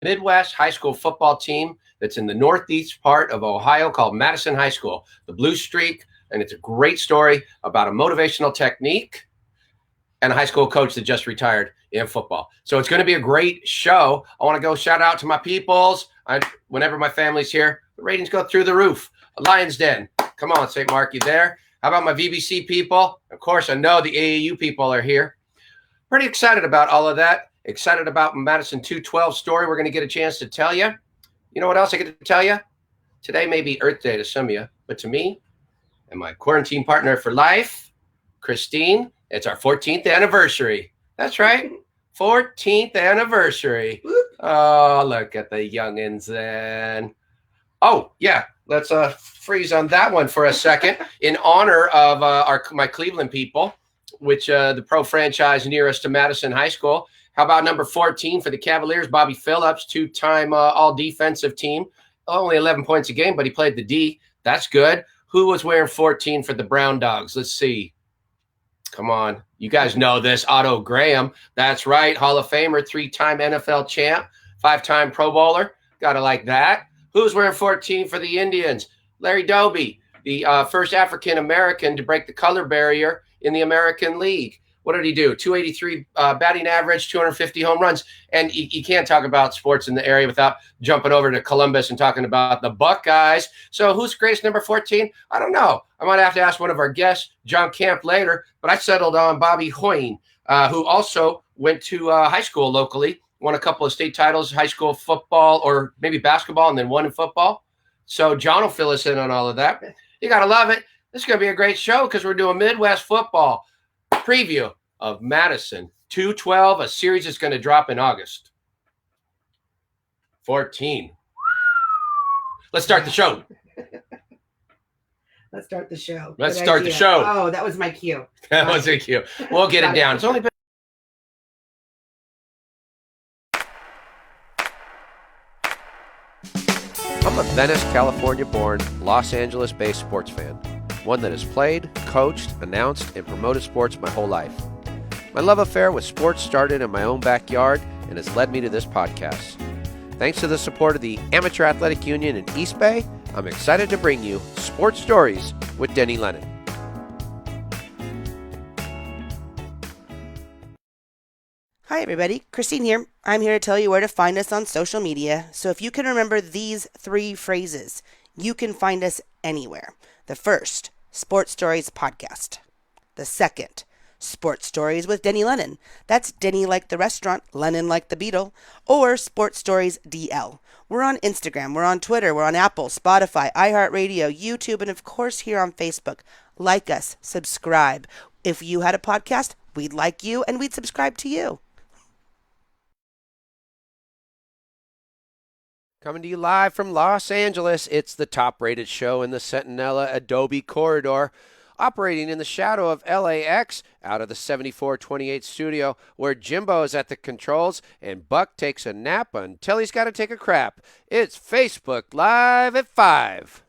Midwest high school football team that's in the northeast part of Ohio called Madison High School, the Blue Streak. And it's a great story about a motivational technique and a high school coach that just retired in football. So it's going to be a great show. I want to go shout out to my peoples. Whenever my family's here, the ratings go through the roof. Lion's Den. Come on, St. Mark, you there? How about my VBC people? Of course, I know the AAU people are here. Pretty excited about all of that. Excited about MADISON212 story we're going to get a chance to tell you. You know what else I get to tell you? Today may be Earth Day to some of you, but to me and my quarantine partner for life, Christine, it's our 14th anniversary. That's right. 14th anniversary. Oh, look at the youngins then. Oh, yeah. Let's freeze on that one for a second. In honor of my Cleveland people, which the pro franchise nearest to Madison High School. How about number 14 for the Cavaliers, Bobby Phillips, two-time all-defensive team. Only 11 points a game, but he played the D. That's good. Who was wearing 14 for the Brown Dogs? Let's see. Come on. You guys know this. Otto Graham. That's right. Hall of Famer, three-time NFL champ, five-time Pro Bowler. Got to like that. Who's wearing 14 for the Indians? Larry Doby, the first African-American to break the color barrier in the American League. What did he do? 283 batting average, 250 home runs. And you can't talk about sports in the area without jumping over to Columbus and talking about the Buckeyes. So who's greatest number 14? I don't know. I might have to ask one of our guests, John Camp, later. But I settled on Bobby Hoying, who also went to high school locally, won a couple of state titles, high school football or maybe basketball, and then one in football. So John will fill us in on all of that. You got to love it. This is going to be a great show because we're doing Midwest football preview of MADISON212, a series that's going to drop in August. 14. Let's start the show. Let's start the show. Let's start the show. Oh, that was my cue. That was a cue. We'll get it down. It's only been I'm a Venice, California-born, Los Angeles-based sports fan. One that has played, coached, announced, and promoted sports my whole life. My love affair with sports started in my own backyard and has led me to this podcast. Thanks to the support of the Amateur Athletic Union in East Bay, I'm excited to bring you Sports Stories with Denny Lennon. Hi, everybody. Christine here. I'm here to tell you where to find us on social media. So if you can remember these three phrases, you can find us anywhere. The first, Sports Stories Podcast. The second, Sports Stories with Denny Lennon. That's Denny like the restaurant, Lennon like the Beatle, or Sports Stories DL. We're on Instagram, we're on Twitter, we're on Apple, Spotify, iHeartRadio, YouTube, and of course here on Facebook. Like us, subscribe. If you had a podcast, we'd like you and we'd subscribe to you. Coming to you live from Los Angeles, it's the top-rated show in the Centinela Adobe corridor, operating in the shadow of LAX out of the 7428 studio, where Jimbo is at the controls and Buck takes a nap until he's got to take a crap. It's Facebook Live at 5.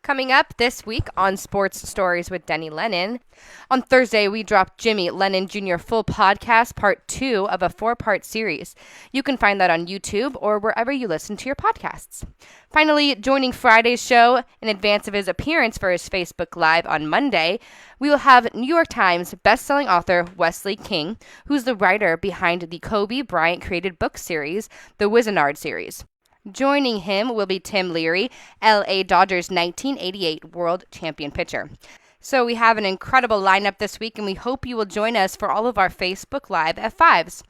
Coming up this week on Sports Stories with Denny Lennon. On Thursday, we dropped Jimmy Lennon Jr. Full Podcast Part 2 of a 4-part series. You can find that on YouTube or wherever you listen to your podcasts. Finally, joining Friday's show in advance of his appearance for his Facebook Live on Monday, we will have New York Times bestselling author Wesley King, who's the writer behind the Kobe Bryant created book series, the Wizenard series. Joining him will be Tim Leary, LA Dodgers 1988 World Champion pitcher. So we have an incredible lineup this week, and we hope you will join us for all of our Facebook Live F5s.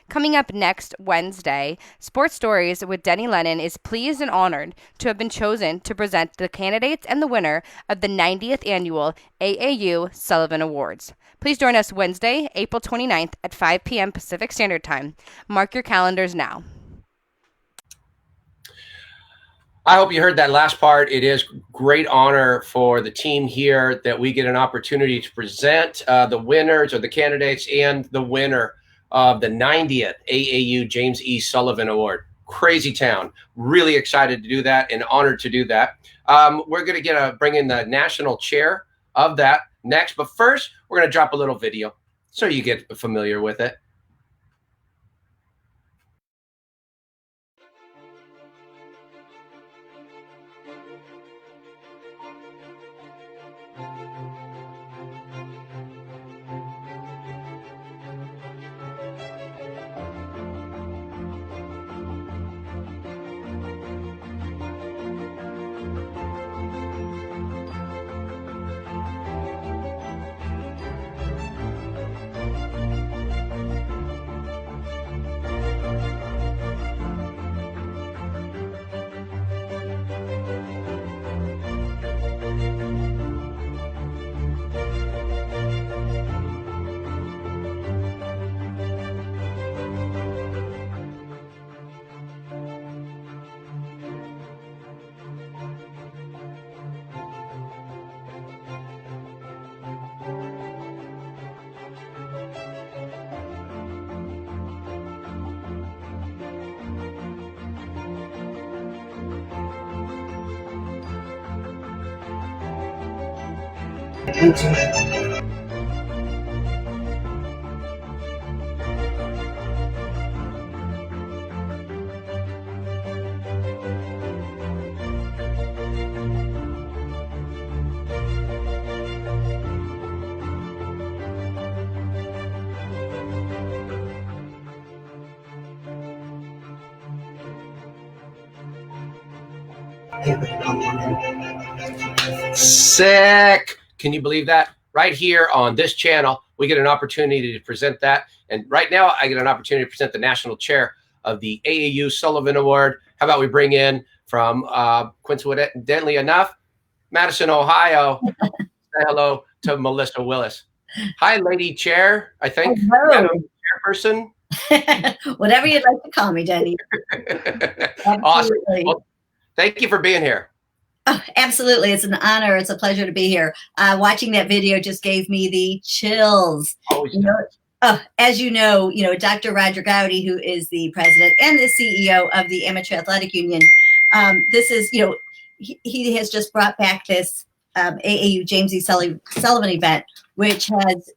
Coming up next Wednesday, Sports Stories with Denny Lennon is pleased and honored to have been chosen to present the candidates and the winner of the 90th Annual AAU Sullivan Awards. Please join us Wednesday, April 29th at 5 p.m. Pacific Standard Time. Mark your calendars now. I hope you heard that last part. It is great honor for the team here that we get an opportunity to present the winners or the candidates and the winner of the 90th AAU James E. Sullivan Award. Crazy town. Really excited to do that and honored to do that. We're going to bring in the national chair of that next. But first, we're going to drop a little video so you get familiar with it. Thank you. Sick. Can you believe that? Right here on this channel, we get an opportunity to present that. And right now, I get an opportunity to present the national chair of the AAU Sullivan Award. How about we bring in from, coincidentally enough, Madison, Ohio. Say hello to Melissa Willis. Hi, Lady Chair, I think. Hello. Madam Chairperson. Whatever you'd like to call me, Denny. Awesome. Well, thank you for being here. Oh, absolutely. It's an honor. It's a pleasure to be here. Watching that video just gave me the chills. Always. As you know, Dr. Roger Gowdy, who is the president and the CEO of the Amateur Athletic Union, this is, he has just brought back this AAU James E. Sullivan event, which has,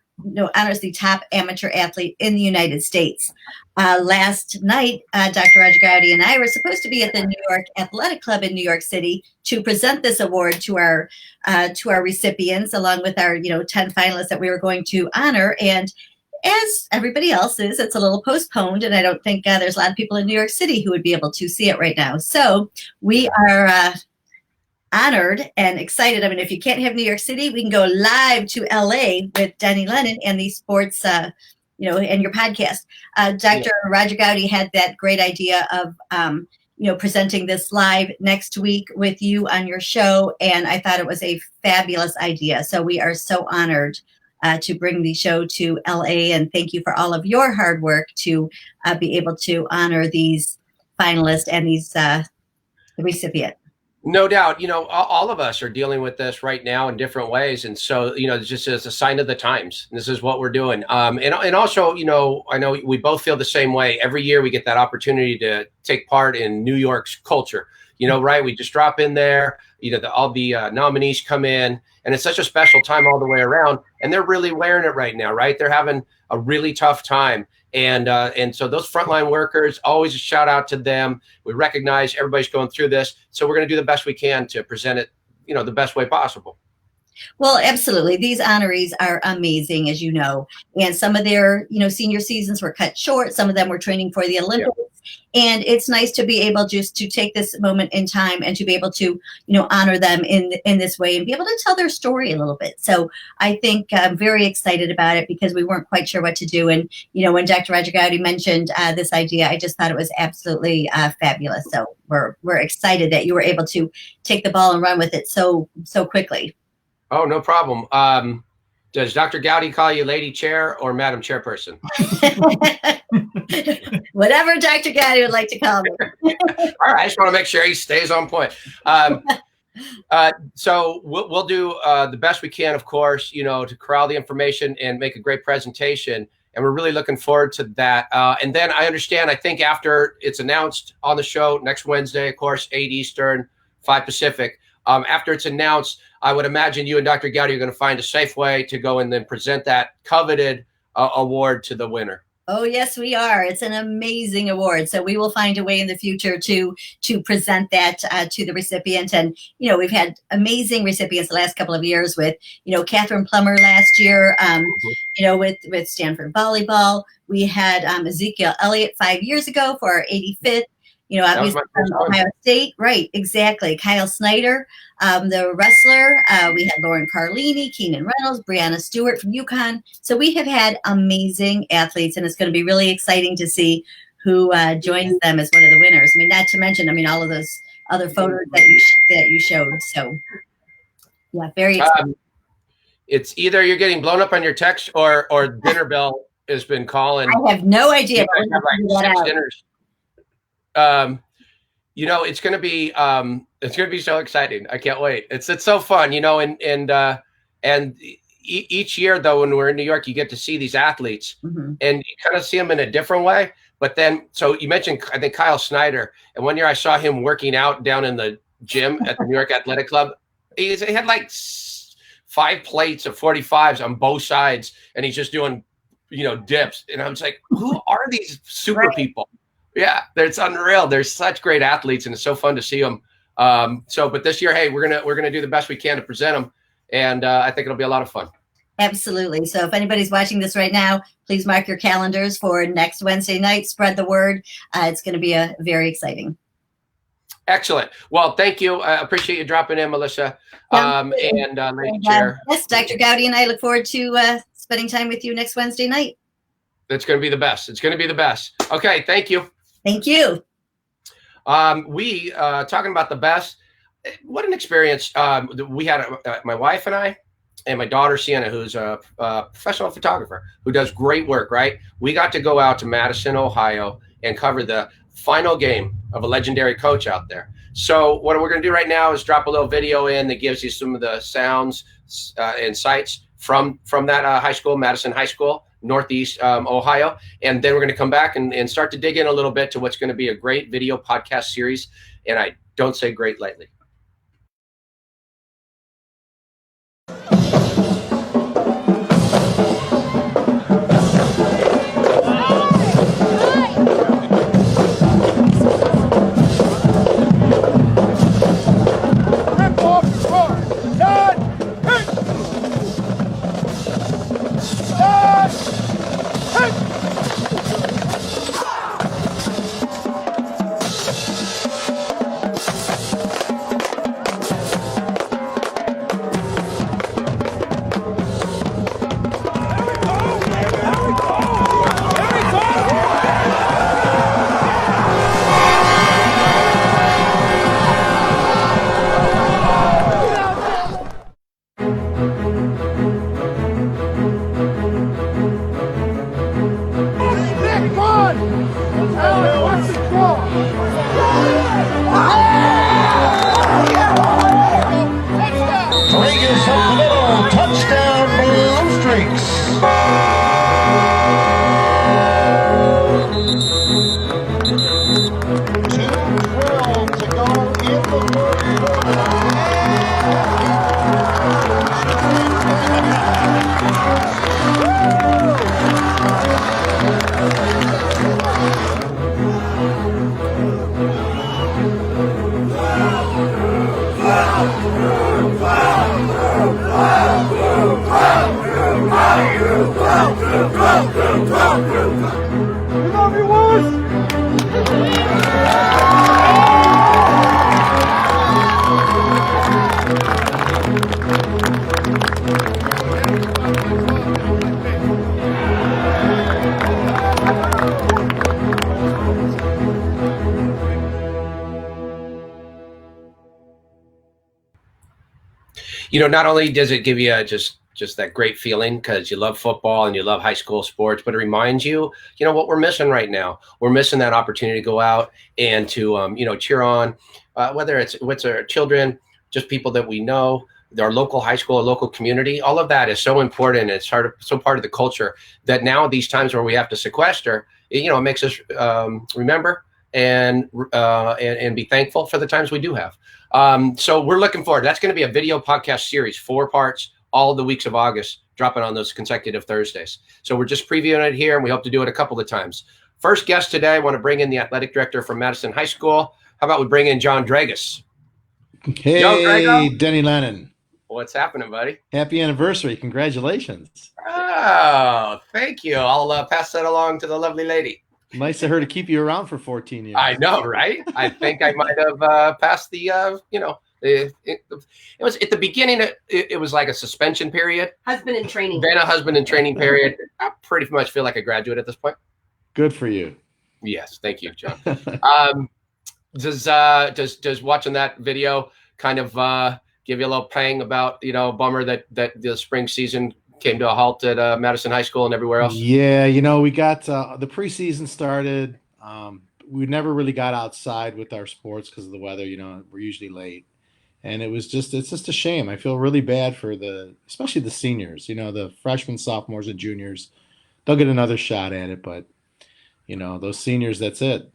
honors the top amateur athlete in the United States. Last night, Dr. Roger Gowdy and I were supposed to be at the New York Athletic Club in New York City to present this award to our recipients, along with our 10 finalists that we were going to honor. And as everybody else is, it's a little postponed, and I don't think there's a lot of people in New York City who would be able to see it right now. So we are honored and excited. I mean, if you can't have New York City, we can go live to LA with Denny Lennon and the sports, and your podcast. Dr. Roger Gowdy had that great idea of, presenting this live next week with you on your show. And I thought it was a fabulous idea. So we are so honored to bring the show to LA. And thank you for all of your hard work to be able to honor these finalists and these the recipient. No doubt, all of us are dealing with this right now in different ways. And so, it's just as a sign of the times. This is what we're doing. And also, I know we both feel the same way. Every year we get that opportunity to take part in New York's culture, right? We just drop in there, all the nominees come in, and it's such a special time all the way around. And they're really wearing it right now, right? They're having a really tough time. And so those frontline workers, always a shout out to them. We recognize everybody's going through this. So we're going to do the best we can to present it, the best way possible. Well, absolutely. These honorees are amazing, as you know, and some of their, senior seasons were cut short. Some of them were training for the Olympics. Yeah. And it's nice to be able just to take this moment in time and to be able to, honor them in this way and be able to tell their story a little bit. So I think I'm very excited about it because we weren't quite sure what to do. And, when Dr. Roger Gowdy mentioned this idea, I just thought it was absolutely fabulous. So we're excited that you were able to take the ball and run with it so quickly. Oh, no problem. Does Dr. Gowdy call you Lady Chair or Madam Chairperson? Whatever Dr. Gowdy would like to call me. All right, I just want to make sure he stays on point. So we'll do the best we can, of course, to corral the information and make a great presentation. And we're really looking forward to that. And then I think after it's announced on the show next Wednesday, of course, 8 Eastern, 5 Pacific, after it's announced, I would imagine you and Dr. Gowdy are going to find a safe way to go and then present that coveted award to the winner. Oh, yes, we are. It's an amazing award. So we will find a way in the future to present that to the recipient. And, we've had amazing recipients the last couple of years with, Catherine Plummer last year, with Stanford Volleyball. We had Ezekiel Elliott 5 years ago for our 85th. Obviously from Ohio State. Right, exactly. Kyle Snyder, the wrestler. We had Lauren Carlini, Keenan Reynolds, Brianna Stewart from UConn. So we have had amazing athletes, and it's going to be really exciting to see who joins them as one of the winners. I mean, not to mention, all of those other photos that you showed. So, yeah, very exciting. It's either you're getting blown up on your text or dinner bell has been calling. I have no idea. Have like 6 dinners. It's going to be so exciting. I can't wait. It's so fun, and each year though, when we're in New York, you get to see these athletes and you kind of see them in a different way. But then, so you mentioned, I think Kyle Snyder, and one year I saw him working out down in the gym at the New York Athletic Club. He had like 5 plates of 45s on both sides, and he's just doing, dips. And I'm just like, who are these super people? Yeah, it's unreal. They're such great athletes, and it's so fun to see them. But this year, hey, we're gonna do the best we can to present them, and I think it'll be a lot of fun. Absolutely. So if anybody's watching this right now, please mark your calendars for next Wednesday night. Spread the word. It's going to be very exciting. Excellent. Well, thank you. I appreciate you dropping in, Melissa, and Lady Chair. Yes, Dr. Gowdy and I look forward to spending time with you next Wednesday night. It's going to be the best. It's going to be the best. Okay, thank you. Thank you. We talking about the best. What an experience. We had my wife and I, and my daughter Sienna, who's a professional photographer who does great work. Right, we got to go out to Madison, Ohio, and cover the final game of a legendary coach out there. So what we're going to do right now is drop a little video in that gives you some of the sounds and sights from that high school, Madison High School, Northeast Ohio. And then we're going to come back and start to dig in a little bit to what's going to be a great video podcast series. And I don't say great lightly. Not only does it give you just that great feeling because you love football and you love high school sports, but it reminds you, what we're missing right now. We're missing that opportunity to go out and to, cheer on, whether it's with our children, just people that we know, our local high school, our local community. All of that is so important. It's so part of the culture that now these times where we have to sequester, it makes us remember and be thankful for the times we do have. So we're looking forward. That's going to be a video podcast series, 4 parts, all the weeks of August, dropping on those consecutive Thursdays. So we're just previewing it here, and we hope to do it a couple of times. First guest today, I want to bring in the athletic director from Madison High School. How about we bring in John Dragus? Hey, Denny Lennon. What's happening, buddy? Happy anniversary. Congratulations. Oh, thank you. I'll pass that along to the lovely lady. Nice of her to keep you around for 14 years. I know, right? I think I might have passed the, it was at the beginning, it was like a suspension period. Husband in training. Then a husband in training period. I pretty much feel like a graduate at this point. Good for you. Yes. Thank you, John. Does watching that video kind of give you a little pang about, bummer that the spring season came to a halt at Madison High School and everywhere else? Yeah, we got the preseason started. We never really got outside with our sports because of the weather. We're usually late, and it's just a shame. I feel really bad for especially the seniors. The freshmen, sophomores, and juniors. They'll get another shot at it, but those seniors, that's it.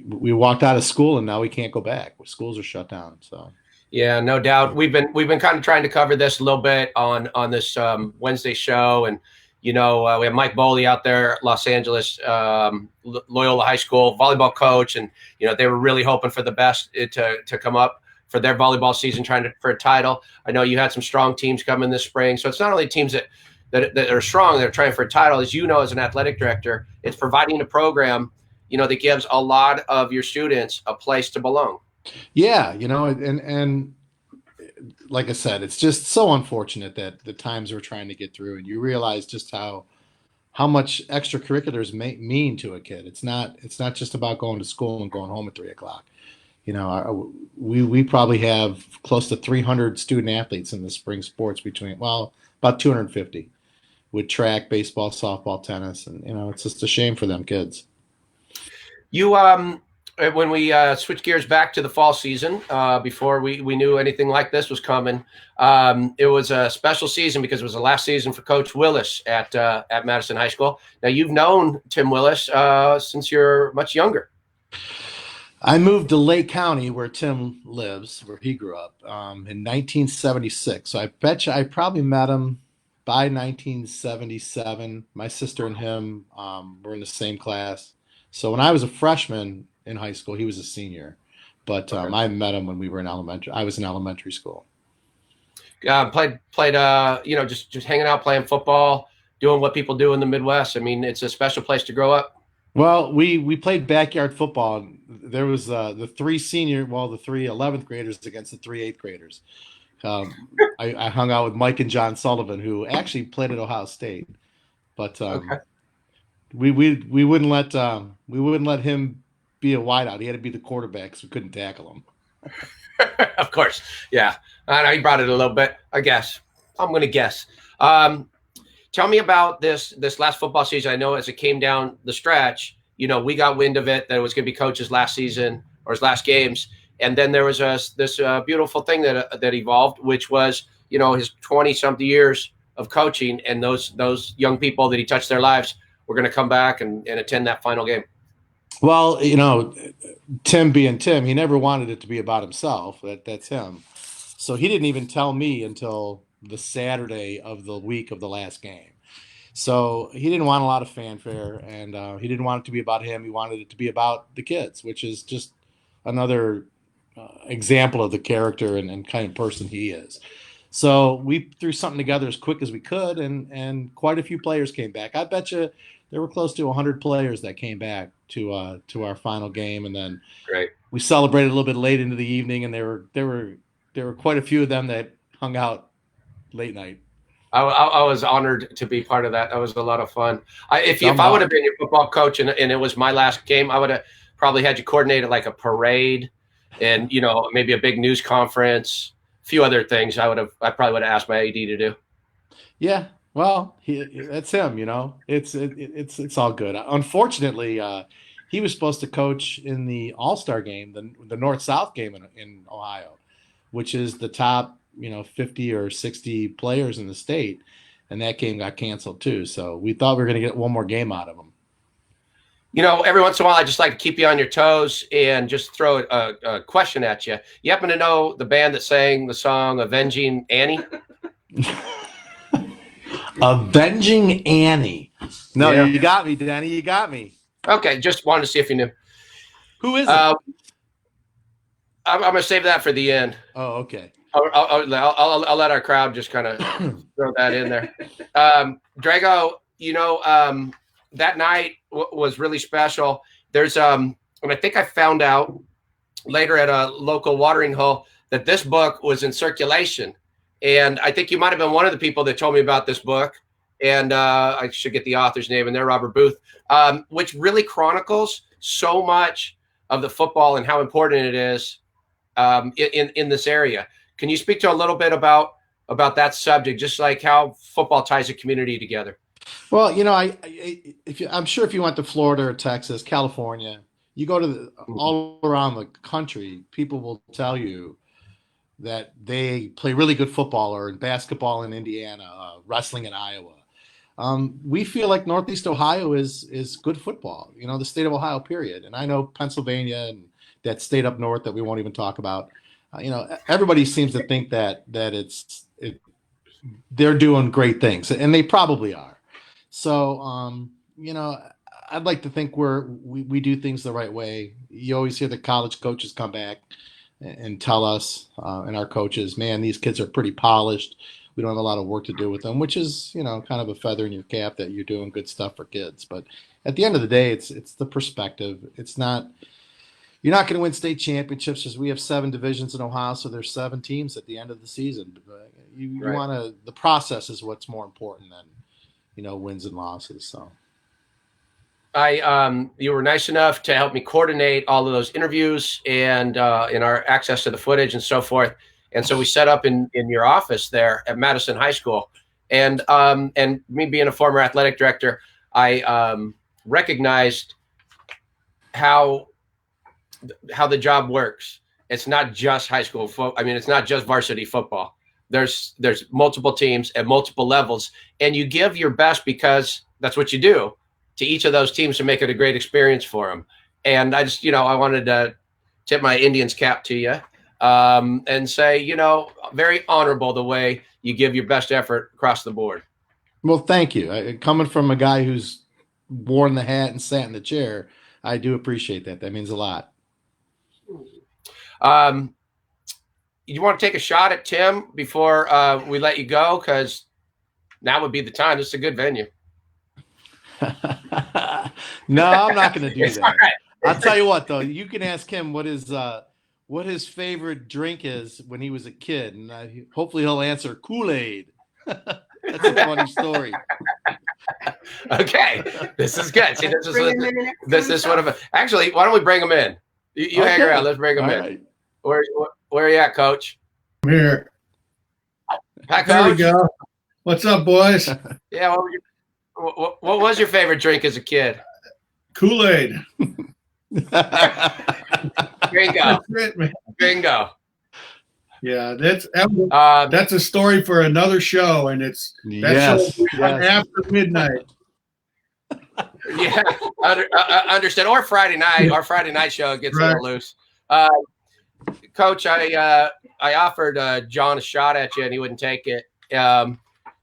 We walked out of school and now we can't go back. Schools are shut down. So Yeah, no doubt. We've been kind of trying to cover this a little bit on this Wednesday show, and we have Mike Boley out there, Los Angeles Loyola High School volleyball coach, and they were really hoping for the best to come up for their volleyball season, for a title. I know you had some strong teams coming this spring, so it's not only teams that are strong that are trying for a title. As you know, as an athletic director, it's providing a program that gives a lot of your students a place to belong. Yeah, and like I said, it's just so unfortunate that the times we're trying to get through, and you realize just how much extracurriculars mean to a kid. It's not just about going to school and going home at 3:00. We probably have close to 300 student athletes in the spring sports about 250 with track, baseball, softball, tennis, and it's just a shame for them kids. You when we switch gears back to the fall season, before we knew anything like this was coming, it was a special season because it was the last season for Coach Willis at Madison High School. Now, you've known Tim Willis since you're much younger. I moved to Lake County, where Tim lives, where he grew up, in 1976. So I bet you I probably met him by 1977. My sister and him were in the same class. So when I was a freshman in high school, he was a senior, but I met him when we were in elementary. I was in elementary school. Played just hanging out, playing football, doing what people do in the Midwest. I mean, it's a special place to grow up. Well, we played backyard football. There was the three 11th graders against the three 8th graders. I hung out with Mike and John Sullivan, who actually played at Ohio State, but we wouldn't let him be a wideout. He had to be the quarterback, so we couldn't tackle him. Of course, yeah. I know he brought it a little bit. I guess I'm going to guess. Tell me about this last football season. I know as it came down the stretch, we got wind of it that it was going to be Coach's last season or his last games, and then there was this beautiful thing that evolved, which was his 20-something years of coaching, and those young people that he touched their lives were going to come back and attend that final game. Well, Tim being Tim, he never wanted it to be about himself. That's him. So he didn't even tell me until the Saturday of the week of the last game. So he didn't want a lot of fanfare, and he didn't want it to be about him. He wanted it to be about the kids, which is just another example of the character and kind of person he is. So we threw something together as quick as we could, and quite a few players came back. I bet you there were close to 100 players that came back to our final game, and then we celebrated a little bit late into the evening, and there were quite a few of them that hung out late night. I was honored to be part of that. That was a lot of fun. If I would have been your football coach and it was my last game, I would have probably had you coordinated like a parade, and maybe a big news conference, a few other things. I probably would have asked my AD to do. Yeah. Well, that's him, It's all good. Unfortunately, he was supposed to coach in the All-Star game, the North-South game in Ohio, which is the top, 50 or 60 players in the state, and that game got canceled too. So we thought we were going to get one more game out of him. Every once in a while, I just like to keep you on your toes and just throw a question at you. You happen to know the band that sang the song "Avenging Annie"? Avenging Annie. No, yeah. You got me, Danny. You got me. Okay, just wanted to see if you knew. Who is it? I'm going to save that for the end. Oh, okay. I'll let our crowd just kind of throw that in there. Drago, that night was really special. There's and I think I found out later at a local watering hole that this book was in circulation. And I think you might have been one of the people that told me about this book. And I should get the author's name in there, Robert Booth, which really chronicles so much of the football and how important it is in this area. Can you speak to a little bit about that subject, just like how football ties a community together? Well, I'm sure if you went to Florida or Texas, California, you go to all around the country, people will tell you that they play really good football, or in basketball in Indiana, wrestling in Iowa. We feel like Northeast Ohio is good football, the state of Ohio, period. And I know Pennsylvania and that state up north that we won't even talk about. everybody seems to think that they're doing great things, and they probably are. So, I'd like to think we do things the right way. You always hear the college coaches come back and tell us, and our coaches, man, these kids are pretty polished. We don't have a lot of work to do with them, which is, kind of a feather in your cap that you're doing good stuff for kids. But at the end of the day, it's the perspective. It's not, you're not going to win state championships because we have 7 divisions in Ohio, so there's 7 teams at the end of the season. You Right. want to, the process is what's more important than, wins and losses. So. You were nice enough to help me coordinate all of those interviews and in our access to the footage and so forth. And so we set up in your office there at Madison High School. And me being a former athletic director, I recognized how the job works. It's not just high school it's not just varsity football. There's multiple teams at multiple levels, and you give your best because that's what you do to each of those teams to make it a great experience for them. And I just, I wanted to tip my Indians cap to you and say, very honorable the way you give your best effort across the board. Well, thank you. Coming from a guy who's worn the hat and sat in the chair, I do appreciate that. That means a lot. You want to take a shot at Tim before we let you go? Because now would be the time. This is a good venue. No, I'm not going to do It's that. all right. I'll tell you what, though. You can ask him what his favorite drink is when he was a kid, and hopefully he'll answer Kool-Aid. That's a funny story. Okay, this is good. See, this is one of actually. Why don't we bring him in? You hang around. Let's bring him in. Right. Where are you at, Coach? I'm here. Hi, There we Coach. go. What's up, boys? Yeah. What was your favorite drink as a kid? Kool-Aid. Bingo. That's it, man. Bingo. Yeah, that's a story for another show, and that Yes. show will be on after midnight. Yeah, understood. Or Friday night. Our Friday night show gets a little loose. Coach, I offered John a shot at you, and he wouldn't take it.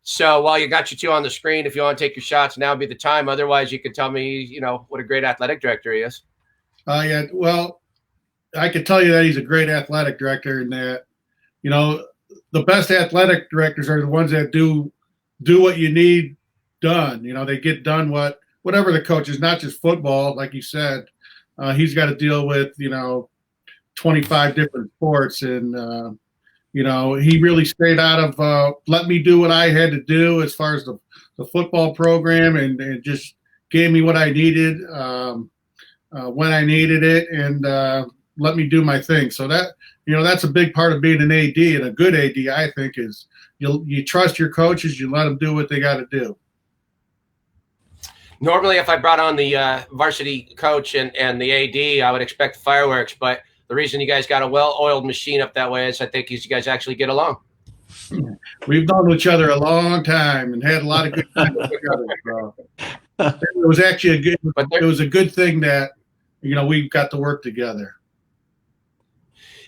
So while you got you two on the screen, if you want to take your shots, now would be the time. Otherwise, you could tell me, what a great athletic director he is. Yeah, well, I could tell you that he's a great athletic director, and that, the best athletic directors are the ones that do what you need done. They get done whatever the coach is, not just football, like you said. He's got to deal with, 25 different sports, and he really stayed out of let me do what I had to do as far as the football program, and just gave me what I needed when I needed it, and let me do my thing. So that that's a big part of being an AD, and a good AD, I think, is you trust your coaches, you let them do what they got to do. Normally, if I brought on the varsity coach and the AD, I would expect fireworks, but the reason you guys got a well-oiled machine up that way is I think you guys actually get along. We've known each other a long time and had a lot of good times together. So it was actually a good thing that we've got to work together.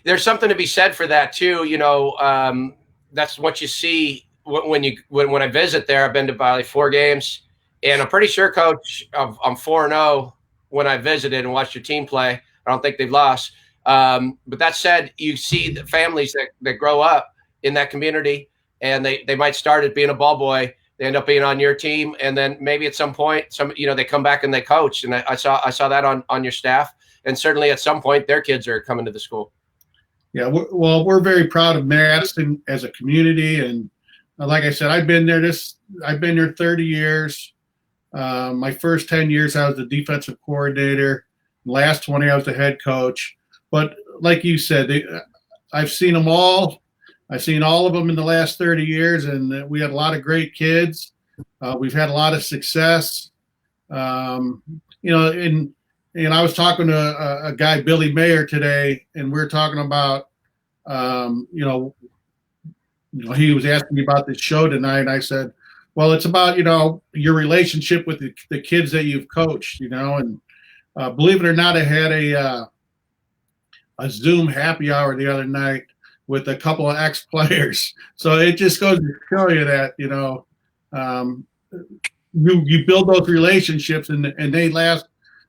There's something to be said for that too. That's what you see when I visit there. I've been to probably 4 games, and I'm pretty sure, Coach, I'm 4-0 when I visited and watched your team play. I don't think they've lost. But that said, you see the families that grow up in that community, and they might start at being a ball boy. They end up being on your team, and then maybe at some point, they come back and they coach. And I saw that on your staff, and certainly at some point, their kids are coming to the school. Yeah, we're very proud of Madison as a community, and like I said, I've been there 30 years. My first 10 years, I was the defensive coordinator. Last 20, I was the head coach. But like you said, I've seen them all. I've seen all of them in the last 30 years, and we had a lot of great kids. We've had a lot of success. And I was talking to a guy, Billy Mayer, today, and we were talking about, he was asking me about this show tonight, and I said, well, it's about, your relationship with the kids that you've coached, and believe it or not, I had a Zoom happy hour the other night with a couple of ex-players. So it just goes to show you that, you build those relationships and they last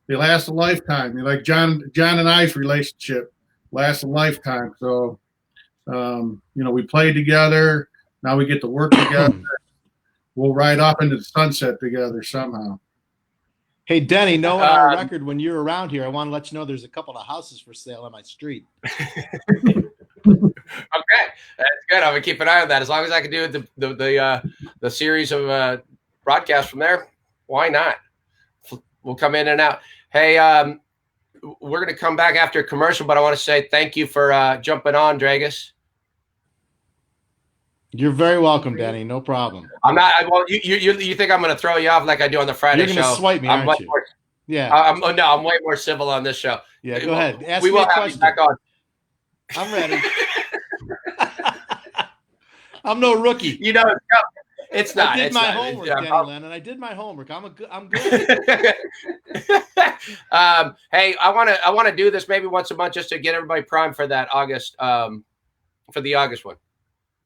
a lifetime. Like John and I's relationship lasts a lifetime. So we played together. Now we get to work together. We'll ride off into the sunset together somehow. Hey, Denny, knowing our record when you're around here, I want to let you know there's a couple of houses for sale on my street. Okay, that's good. I'm gonna keep an eye on that. As long as I can do the series of broadcasts from there, why not? We'll come in and out. Hey, we're gonna come back after a commercial, but I want to say thank you for jumping on, Dragus. You're very welcome, Denny. No problem. I'm not. Well, you think I'm going to throw you off like I do on the Friday show? You're going to swipe me, aren't you? Yeah. No, I'm way more civil on this show. Yeah, go ahead. Ask we me will a have question. you back on. I'm ready. I'm no rookie. It's not. I did my homework, Denny Lennon. I did my homework. I'm good. Hey, I want to do this maybe once a month just to get everybody primed for that August, for the August one.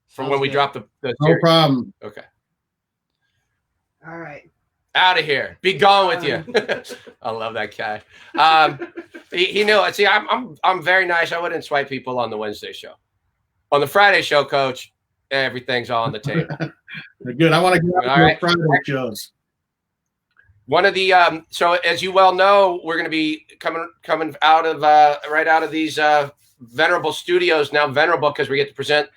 From when we drop the no series. problem. Okay. All right. Out of here. Be gone with you. I love that guy. He knew it. See, I'm very nice. I wouldn't swipe people on the Wednesday show. On the Friday show, Coach, everything's all on the table. Good. I want to get out right. Friday shows. One of the so as you well know, we're going to be coming out of right out of these venerable studios. Now venerable because we get to present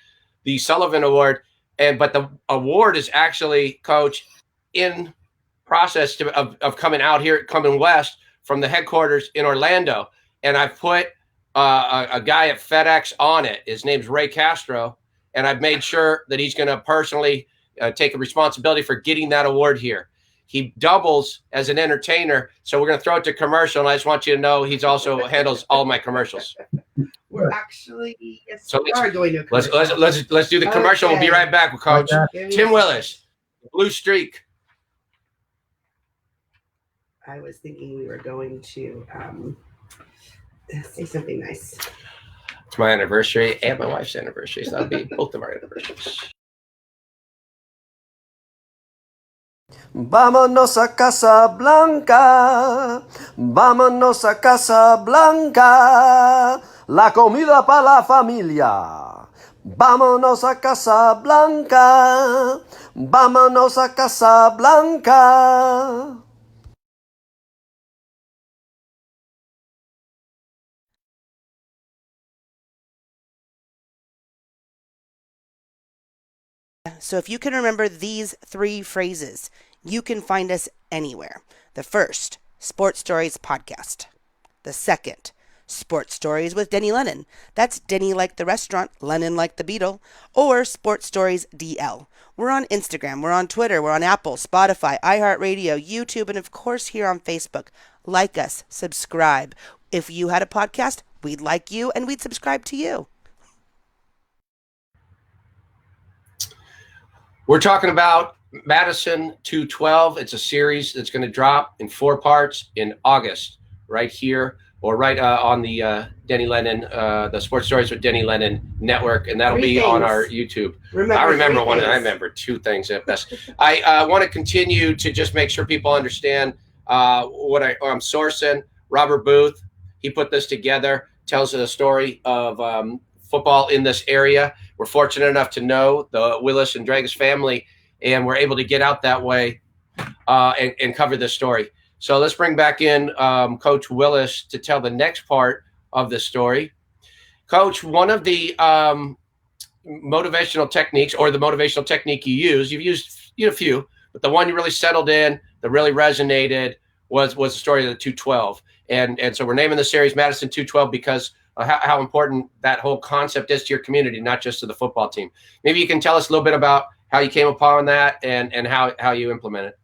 the Sullivan Award, but the award is actually, Coach, in process of coming out here, coming west from the headquarters in Orlando. And I've put a guy at FedEx on it. His name's Ray Castro, and I've made sure that he's going to personally take a responsibility for getting that award here. He doubles as an entertainer, so we're going to throw it to commercial, and I just want you to know he's also handles all my commercials. We're actually So going to let's do the commercial. Okay. We'll be right back with Coach Tim Willis, Blue Streak. I was thinking we were going to say something nice. It's my anniversary and my wife's anniversary, so that'll be both of our anniversaries. Vámonos a Casablanca, vámonos a Casablanca, la comida para la familia. Vámonos a Casablanca, vámonos a Casablanca. So if you can remember these three phrases, you can find us anywhere. The first, Sports Stories Podcast. The second, Sports Stories with Denny Lennon. That's Denny like the restaurant, Lennon like the Beatle, or Sports Stories DL. We're on Instagram, we're on Twitter, we're on Apple, Spotify, iHeartRadio, YouTube, and of course here on Facebook. Like us, subscribe. If you had a podcast, we'd like you and we'd subscribe to you. We're talking about MADISON212. It's a series that's going to drop in 4 parts in August, right here, or right on the Denny Lennon, the Sports Stories with Denny Lennon network, and that'll be on our YouTube. I remember 2 things at best. I want to continue to just make sure people understand what I'm sourcing. Robert Booth, he put this together, tells a story of football in this area. We're fortunate enough to know the Willis and Dragus family, and we're able to get out that way and cover this story. So let's bring back in Coach Willis to tell the next part of the story. Coach, one of the motivational techniques, or the motivational technique you've used a few, but the one you really settled in, that really resonated, was the story of the 212. And so we're naming the series MADISON212 because how important that whole concept is to your community, not just to the football team. Maybe you can tell us a little bit about how you came upon that and how you implement it.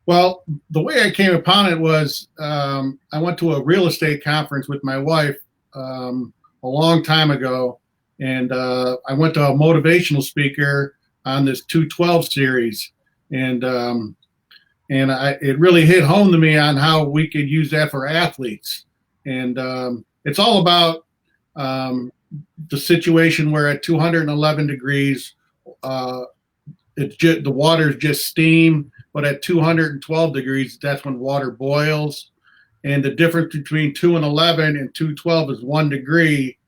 Well, the way I came upon it was I went to a real estate conference with my wife a long time ago, and I went to a motivational speaker on this 212 series, and it really hit home to me on how we could use that for athletes. And it's all about the situation where at 211 degrees, the water is just steam, but at 212 degrees, that's when water boils. And the difference between 211 and 212 is 1 degree.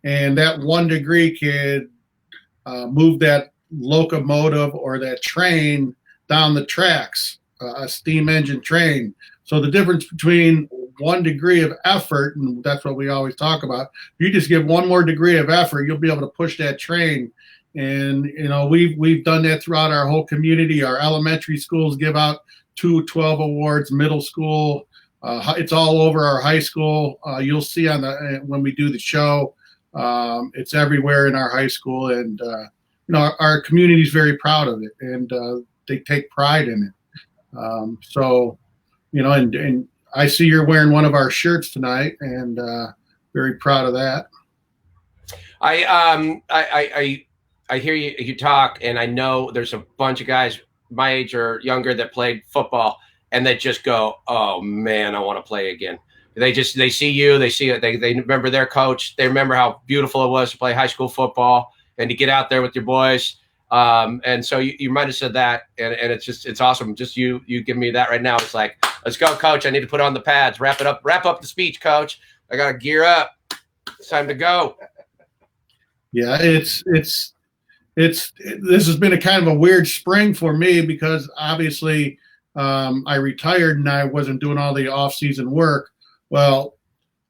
And that 1 degree can move that locomotive or that train down the tracks, a steam engine train. So the difference between 1 degree of effort, and that's what we always talk about, if you just give 1 more degree of effort, you'll be able to push that train. And, we've done that throughout our whole community. Our elementary schools give out 212 awards, middle school. It's all over our high school. You'll see when we do the show, it's everywhere in our high school. And, our community is very proud of it, and they take pride in it. And I see you're wearing one of our shirts tonight, and very proud of that. I hear you talk, and I know there's a bunch of guys my age or younger that played football, and they just go, "Oh man, I want to play again." They see you, they see it, they remember their coach, they remember how beautiful it was to play high school football and to get out there with your boys. And so you might have said that, and it's awesome. Just you give me that right now. It's like, let's go, coach. I need to put on the pads, wrap up the speech, coach. I got to gear up. It's time to go. Yeah, this has been a kind of a weird spring for me because obviously I retired and I wasn't doing all the off-season work. Well,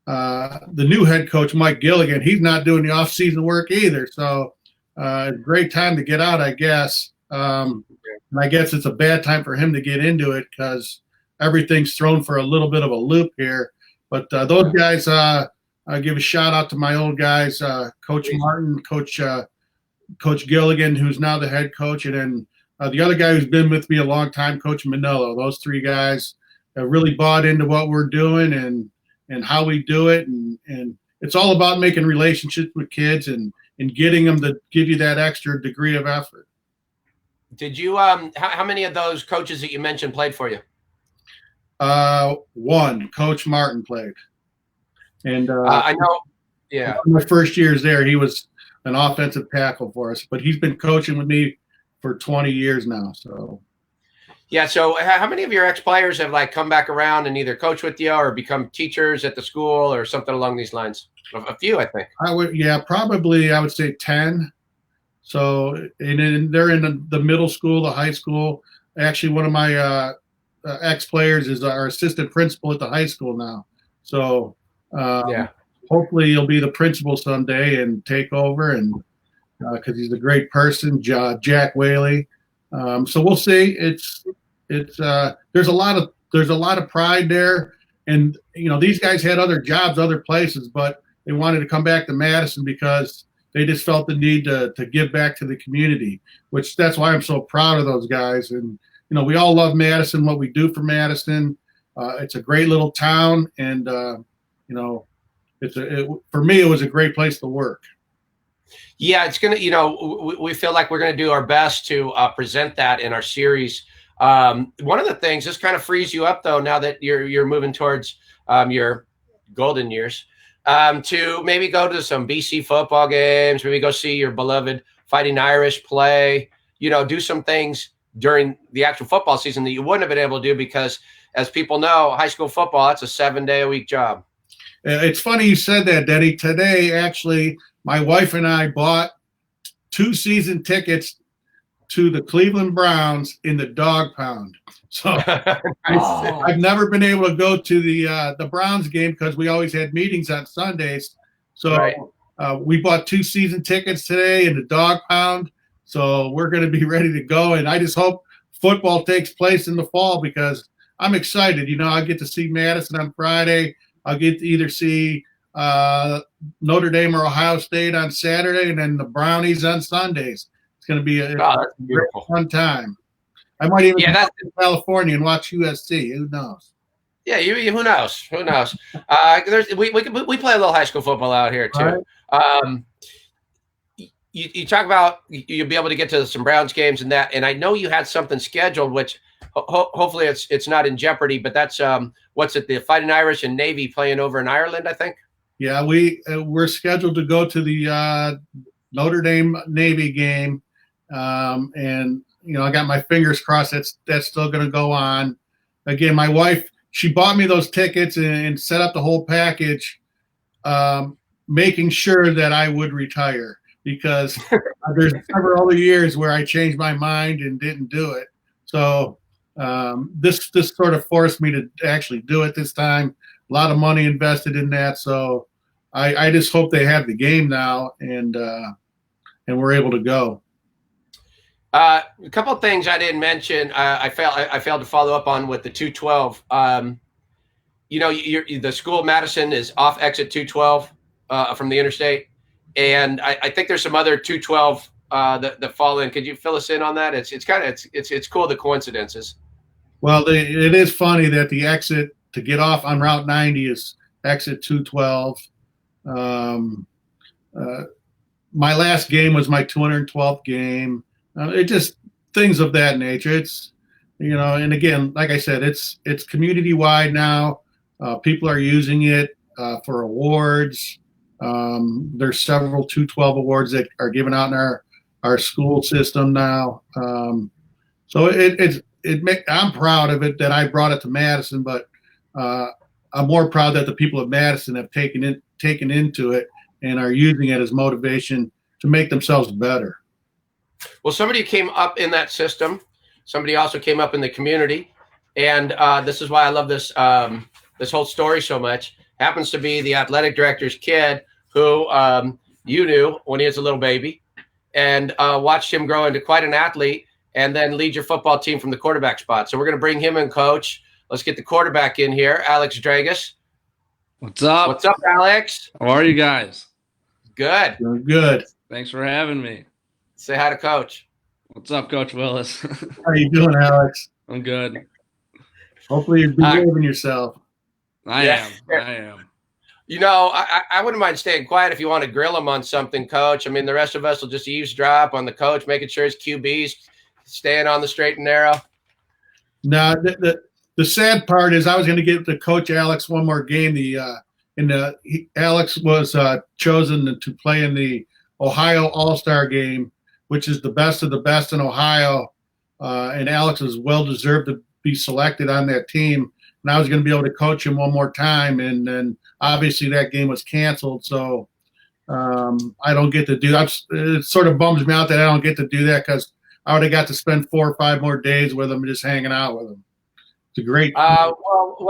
the new head coach, Mike Gilligan, he's not doing the off-season work either. So great time to get out, I guess. And I guess it's a bad time for him to get into it because everything's thrown for a little bit of a loop here. But those guys, I give a shout out to my old guys, Coach Martin, Coach Gilligan, who's now the head coach, and then the other guy who's been with me a long time, Coach Manillo. Those 3 guys have really bought into what we're doing and how we do it. And it's all about making relationships with kids and getting them to give you that extra degree of effort. Did you how many of those coaches that you mentioned played for you? 1, Coach Martin played. And I know, yeah. My first years there, he was an offensive tackle for us, but he's been coaching with me for 20 years now. So, yeah. So how many of your ex-players have come back around and either coach with you or become teachers at the school or something along these lines? A few, I think. Probably I would say 10. So, and they're in the middle school, the high school. Actually, one of my ex-players is our assistant principal at the high school now. So, hopefully he'll be the principal someday and take over, and because he's a great person, Jack Whaley. So we'll see. There's a lot of pride there, and these guys had other jobs, other places, but they wanted to come back to Madison because they just felt the need to give back to the community, which that's why I'm so proud of those guys. And we all love Madison, what we do for Madison. It's a great little town, and for me, it was a great place to work. Yeah, it's gonna. We feel like we're gonna do our best to present that in our series. One of the things, this kind of frees you up though, now that you're moving towards your golden years, to maybe go to some BC football games, maybe go see your beloved Fighting Irish play. Do some things during the actual football season that you wouldn't have been able to do because, as people know, high school football, that's a 7-day-a-week job. It's funny you said that, Denny. Today, actually, my wife and I bought 2 season tickets to the Cleveland Browns in the dog pound. So I've never been able to go to the Browns game because we always had meetings on Sundays. So right. We bought 2 season tickets today in the dog pound. So we're going to be ready to go. And I just hope football takes place in the fall because I'm excited. I get to see Madison on Friday. I'll get to either see Notre Dame or Ohio State on Saturday and then the Brownies on Sundays. It's going to be a great fun time. I might even go to California and watch USC. Who knows? Yeah, who knows? Who knows? We play a little high school football out here too. Right. You talk about you'll be able to get to some Browns games and that, and I know you had something scheduled, which hopefully it's not in jeopardy. But that's what's it? The Fighting Irish and Navy playing over in Ireland, I think. Yeah, we're scheduled to go to the Notre Dame Navy game, and I got my fingers crossed that's still going to go on. Again, my wife, she bought me those tickets and set up the whole package, making sure that I would retire, because there's several other years where I changed my mind and didn't do it. So this sort of forced me to actually do it this time. A lot of money invested in that, so I just hope they have the game now and we're able to go. A couple of things I didn't mention. I failed to follow up on with the 212. The school of Madison is off exit 212 from the interstate, and I think there's some other 212 that fall in. Could you fill us in on that? It's cool, the coincidences. Well, it is funny that the exit to get off on Route 90 is exit 212. My last game was my 212th game. It just things of that nature. It's and again, like I said, it's community wide now. People are using it for awards. There's several 212 awards that are given out in our school system now. So I'm proud of it that I brought it to Madison, but I'm more proud that the people of Madison have taken into it and are using it as motivation to make themselves better. Well, somebody came up in that system. Somebody also came up in the community, and this is why I love this this whole story so much. Happens to be the athletic director's kid, who you knew when he was a little baby, and watched him grow into quite an athlete, and then lead your football team from the quarterback spot. So we're going to bring him in, Coach. Let's get the quarterback in here, Alex Dragus. What's up? What's up, Alex? How are you guys? Good. You're good. Thanks for having me. Say hi to Coach. What's up, Coach Willis? How you doing, Alex? I'm good. Hopefully you're behaving yourself. I am. I wouldn't mind staying quiet if you want to grill him on something, Coach. I mean, the rest of us will just eavesdrop on the coach, making sure his QB's staying on the straight and narrow. No, the sad part is I was going to give to Coach Alex one more game. Alex was chosen to play in the Ohio All-Star game, which is the best of the best in Ohio, and Alex is well deserved to be selected on that team. And I was going to be able to coach him one more time, and then obviously that game was canceled. So I don't get to do that. It sort of bums me out that I don't get to do that, because I would have got to spend 4 or 5 more days with him, just hanging out with him. It's a great. Well,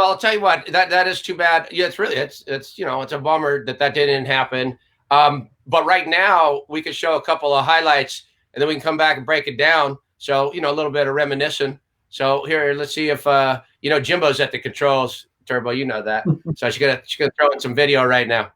I'll tell you what. That is too bad. Yeah, it's a bummer that didn't happen. But right now we could show a couple of highlights, and then we can come back and break it down. So a little bit of reminiscing. So here, let's see if Jimbo's at the controls. Turbo, you know that. So she's gonna throw in some video right now.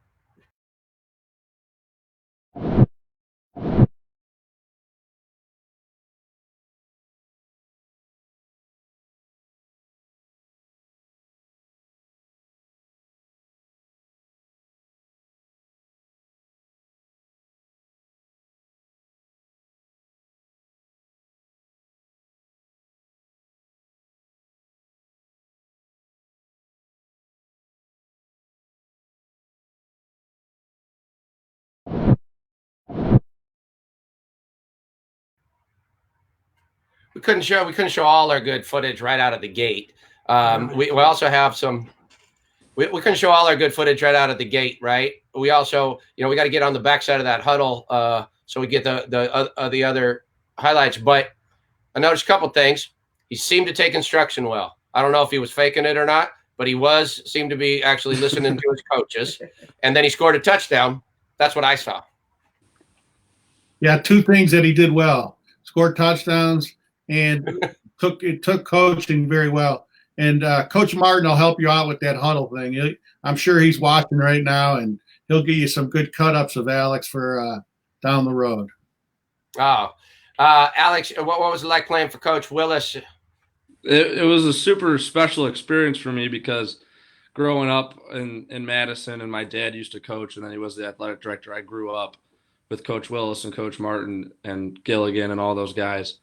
We couldn't show all our good footage right out of the gate. We also have some. We couldn't show all our good footage right out of the gate, right? We also, we got to get on the backside of that huddle so we get the other highlights. But I noticed a couple things. He seemed to take instruction well. I don't know if he was faking it or not, but he seemed to be actually listening to his coaches. And then he scored a touchdown. That's what I saw. Yeah, 2 things that he did well: scored touchdowns, and took coaching very well. And Coach Martin will help you out with that huddle thing. I'm sure he's watching right now, and he'll give you some good cut-ups of Alex for down the road. Oh, Alex, what was it like playing for Coach Willis? It was a super special experience for me, because growing up in Madison, and my dad used to coach, and then he was the athletic director. I grew up with Coach Willis and Coach Martin and Gilligan and all those guys.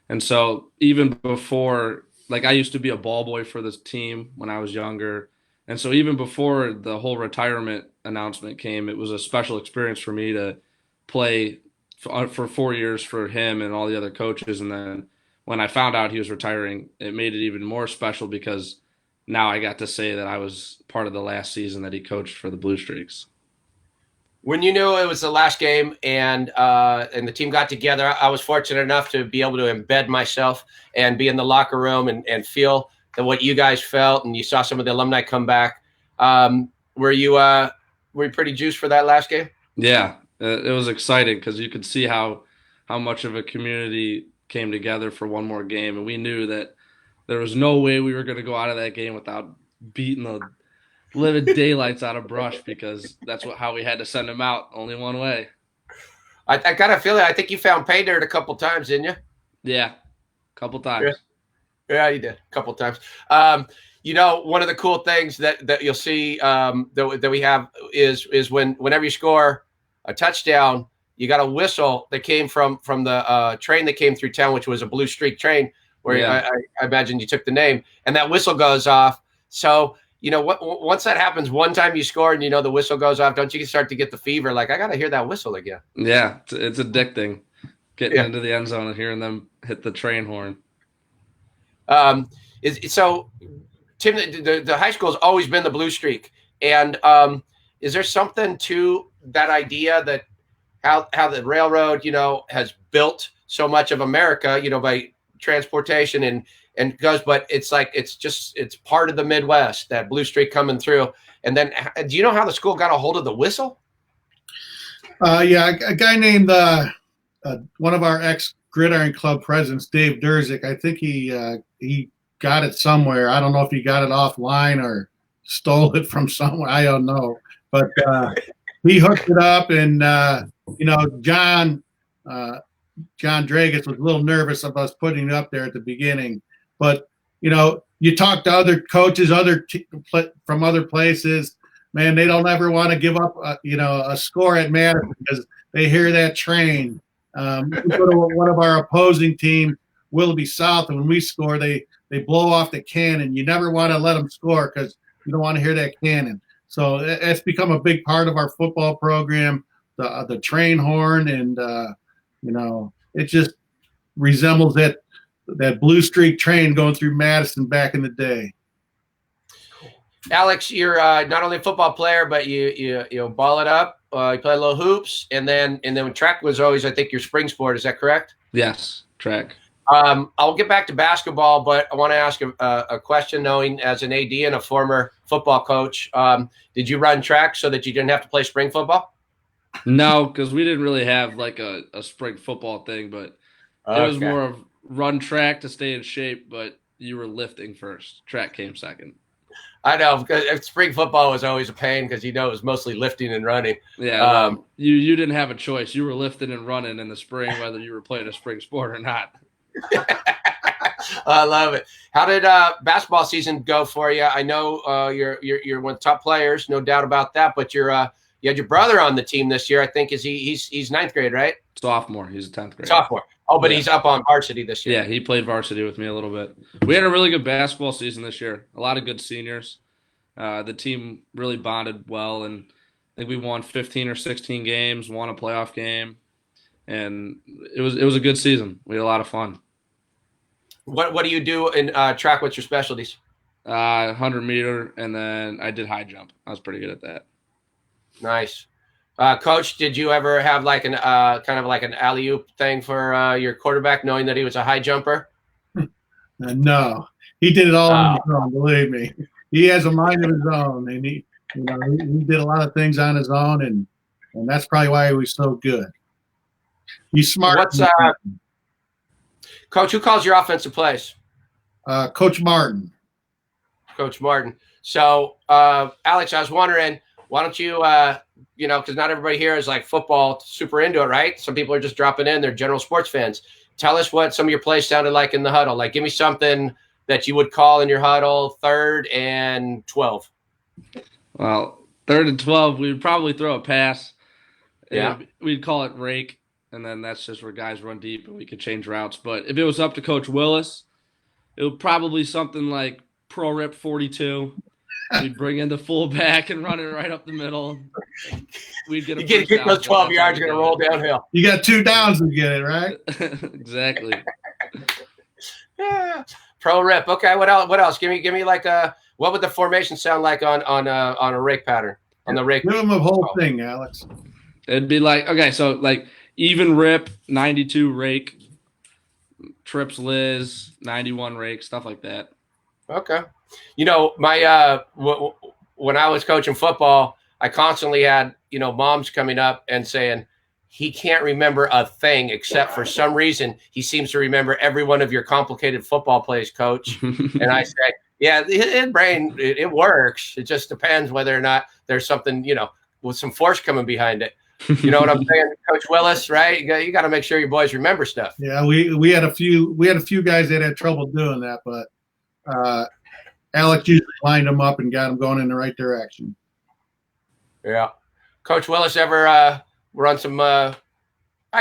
And so even before, I used to be a ball boy for this team when I was younger. And so even before the whole retirement announcement came, it was a special experience for me to play for 4 years for him and all the other coaches. And then when I found out he was retiring, it made it even more special because now I got to say that I was part of the last season that he coached for the Blue Streaks. When you knew it was the last game and the team got together, I was fortunate enough to be able to embed myself and be in the locker room and feel that what you guys felt, and you saw some of the alumni come back. Were you pretty juiced for that last game? Yeah, it was exciting because you could see how much of a community came together for one more game, and we knew that there was no way we were going to go out of that game without beating the living daylights out of Brush, because that's how we had to send him out, only one way. I kind of feel it. I think you found pay dirt a couple times, didn't you? Yeah, a couple times. Yeah, you did a couple times. One of the cool things that you'll see that we have is whenever you score a touchdown, you got a whistle that came from the train that came through town, which was a Blue Streak train, where I imagine you took the name, and that whistle goes off. So, once that happens, one time you score and the whistle goes off, don't you start to get the fever? Like, I got to hear that whistle again. Yeah, it's addicting, getting into the end zone and hearing them hit the train horn. So, Tim, the high school has always been the Blue Streak, and is there something to that idea that how the railroad, has built so much of America, by transportation and goes, but it's like it's part of the Midwest, that Blue Streak coming through. And then, do you know how the school got a hold of the whistle? Yeah, a guy named one of our ex-Gridiron Club presidents, Dave Durzik. I think he got it somewhere. I don't know if he got it offline or stole it from somewhere. I don't know. But he hooked it up, and John Dragus was a little nervous of us putting it up there at the beginning. But you talk to other coaches, from other places, man, they don't ever want to give up a score at Madison because they hear that train. We go to one of our opposing team, Willoughby South, and when we score, they blow off the cannon. You never want to let them score because you don't want to hear that cannon. So it's become a big part of our football program, the train horn, and it just resembles that Blue Streak train going through Madison back in the day. Alex, you're not only a football player, but you ball it up. You play a little hoops, and then track was always, I think, your spring sport. Is that correct? Yes, track. I'll get back to basketball, but I want to ask a question, knowing as an AD and a former football coach, did you run track so that you didn't have to play spring football? No, because we didn't really have like a spring football thing, but it was more of run track to stay in shape, but you were lifting first. Track came second. I know, because spring football was always a pain because it was mostly lifting and running. Yeah, you didn't have a choice. You were lifting and running in the spring, whether you were playing a spring sport or not. I love it. How did basketball season go for you? I know you're one of the top players, no doubt about that. But you had your brother on the team this year. I think he's ninth grade, right? Sophomore. He's a 10th grade. Sophomore. Oh, but he's up on varsity this year. Yeah, he played varsity with me a little bit. We had a really good basketball season this year. A lot of good seniors. The team really bonded well, and I think we won 15 or 16 games, won a playoff game, and it was a good season. We had a lot of fun. What do you do in track? What's your specialties? 100 meter, and then I did high jump. I was pretty good at that. Nice. Coach, did you ever have like an kind of like an alley-oop thing for your quarterback, knowing that he was a high jumper? No, he did it all on his own. Believe me, he has a mind of his own, and he did a lot of things on his own, and that's probably why he was so good. He's smart. Coach, who calls your offensive plays? Coach Martin. Coach Martin. So, Alex, I was wondering, why don't you, because not everybody here is like football super into it, right? Some people are just dropping in. They're general sports fans. Tell us what some of your plays sounded like in the huddle. Like, give me something that you would call in your huddle, 3rd and 12. Well, 3rd and 12, we would probably throw a pass. Yeah. We'd call it rake, and then that's just where guys run deep and we could change routes. But if it was up to Coach Willis, it would probably something like pro rip 42. We'd bring in the fullback and run it right up the middle. We'd get a You get those 12 yards, you're going to roll downhill. You got 2 downs to get it, right? Exactly. Yeah. Pro rip. Okay, what else? Give me like what would the formation sound like on a rake pattern? On the rake. Give them the whole thing, Alex. It'd be like, okay, so like even rip, 92 rake, trips Liz, 91 rake, stuff like that. Okay. You know, my when I was coaching football, I constantly had, moms coming up and saying, he can't remember a thing except for some reason he seems to remember every one of your complicated football plays, coach. And I say, yeah, his brain, it works. It just depends whether or not there's something, with some force coming behind it. You know what I'm saying, Coach Willis, right? You got to make sure your boys remember stuff. Yeah, we had a few guys that had trouble doing that, but Alex usually lined them up and got them going in the right direction. Yeah. Coach Willis ever run some I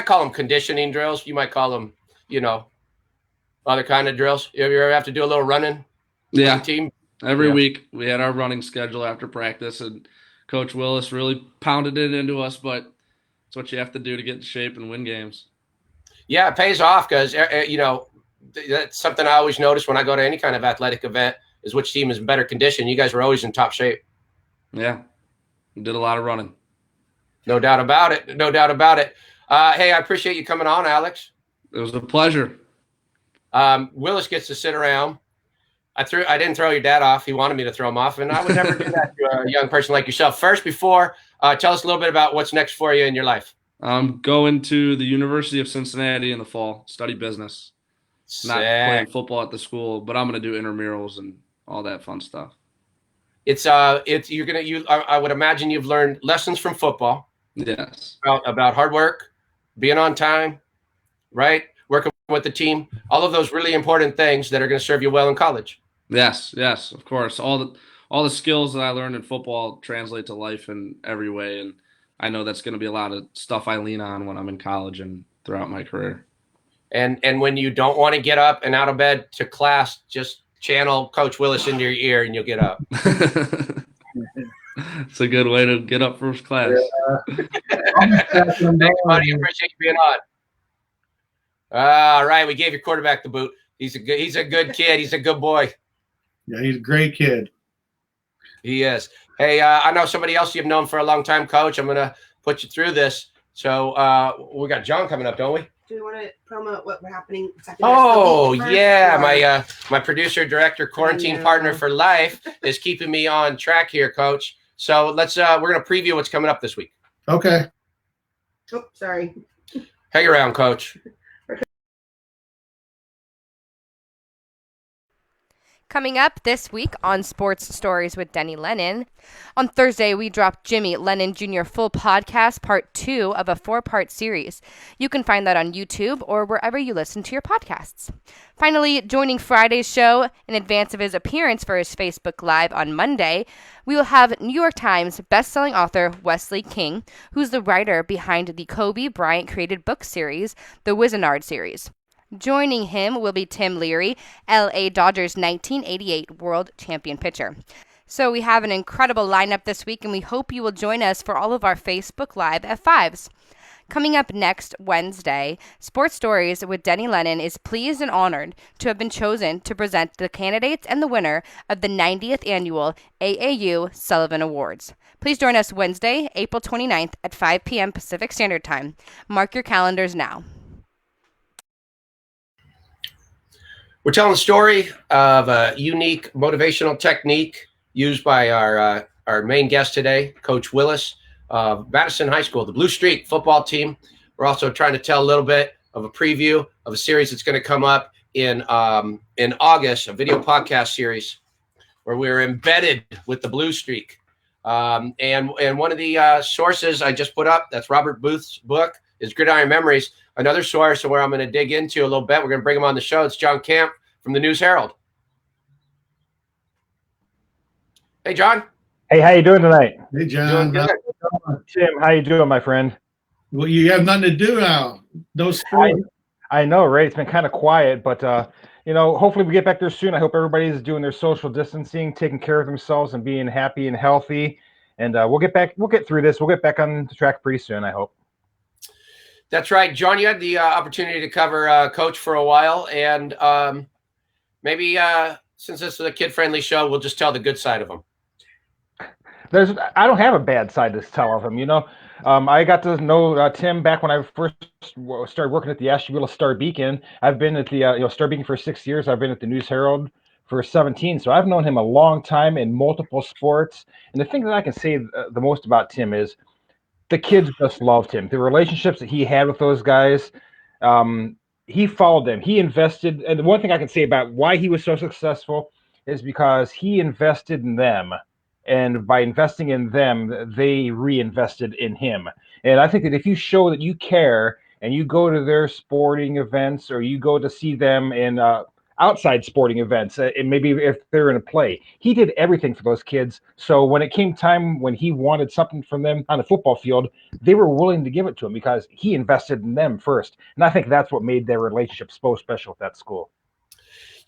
call them conditioning drills. You might call them, other kind of drills. You ever have to do a little running? Yeah. Team? Every week we had our running schedule after practice, and Coach Willis really pounded it into us, but it's what you have to do to get in shape and win games. Yeah, it pays off because, that's something I always notice when I go to any kind of athletic event is which team is in better condition. You guys were always in top shape. Yeah, we did a lot of running. No doubt about it. No doubt about it. Hey, I appreciate you coming on, Alex. It was a pleasure. Willis gets to sit around. I didn't throw your dad off. He wanted me to throw him off, and I would never do that to a young person like yourself. First, tell us a little bit about what's next for you in your life. I'm going to the University of Cincinnati in the fall, study business. Sick. Not playing football at the school, but I'm going to do intramurals and all that fun stuff. I would imagine you've learned lessons from football. Yes. About hard work, being on time, right? Working with the team, all of those really important things that are going to serve you well in college. Yes, of course. All the skills that I learned in football translate to life in every way, and I know that's going to be a lot of stuff I lean on when I'm in college and throughout my career. And when you don't want to get up and out of bed to class, just channel Coach Willis into your ear and you'll get up. It's a good way to get up first class. Thanks, buddy. Appreciate you being on. All right, we gave your quarterback the boot. He's a good kid. He's a good boy. Yeah, he's a great kid. He is. Hey, I know somebody else you've known for a long time, Coach. I'm going to put you through this. So we got John coming up, don't we? Do we want to promote what we're happening? Oh, yeah. My producer, director, quarantine partner for life is keeping me on track here, Coach. So we're going to preview what's coming up this week. Okay. Oh, sorry. Hang around, Coach. Coming up this week on Sports Stories with Denny Lennon. On Thursday, we dropped Jimmy Lennon Jr. Full Podcast, Part 2 of a 4-part series. You can find that on YouTube or wherever you listen to your podcasts. Finally, joining Friday's show in advance of his appearance for his Facebook Live on Monday, we will have New York Times bestselling author Wesley King, who's the writer behind the Kobe Bryant-created book series, the Wizenard series. Joining him will be Tim Leary, LA Dodgers 1988 World Champion pitcher. So we have an incredible lineup this week, and we hope you will join us for all of our Facebook Live F5s. Coming up next Wednesday, Sports Stories with Denny Lennon is pleased and honored to have been chosen to present the candidates and the winner of the 90th Annual AAU Sullivan Awards. Please join us Wednesday, April 29th at 5 p.m. Pacific Standard Time. Mark your calendars now. We're telling the story of a unique motivational technique used by our main guest today, Coach Willis of Madison High School, the Blue Streak football team. We're also trying to tell a little bit of a preview of a series that's going to come up in August, a video podcast series where we're embedded with the Blue Streak. And one of the sources I just put up, that's Robert Booth's book, is Gridiron Memories. Another source where I'm going to dig into a little bit. We're going to bring him on the show. It's John Camp from the News Herald. Hey, John. Hey, how you doing tonight? Hey, John. Tim, how you doing, my friend? Well, you have nothing to do now. No sport. I know, right? It's been kind of quiet, but hopefully we get back there soon. I hope everybody's doing their social distancing, taking care of themselves, and being happy and healthy. And we'll get through this. We'll get back on the track pretty soon, I hope. That's right. John, you had the opportunity to cover Coach for a while. And maybe since this is a kid-friendly show, we'll just tell the good side of him. I don't have a bad side to tell of him, I got to know Tim back when I first started working at the Ashtabula Star Beacon. I've been at the Star Beacon for 6 years. I've been at the News Herald for 17. So I've known him a long time in multiple sports. And the thing that I can say the most about Tim is the kids just loved him. The relationships that he had with those guys, he followed them. He invested. And the one thing I can say about why he was so successful is because he invested in them. And by investing in them, they reinvested in him. And I think that if you show that you care and you go to their sporting events or you go to see them in outside sporting events, and maybe if they're in a play, he did everything for those kids. So when it came time when he wanted something from them on the football field, they were willing to give it to him because he invested in them first. And I think that's what made their relationship so special at that school.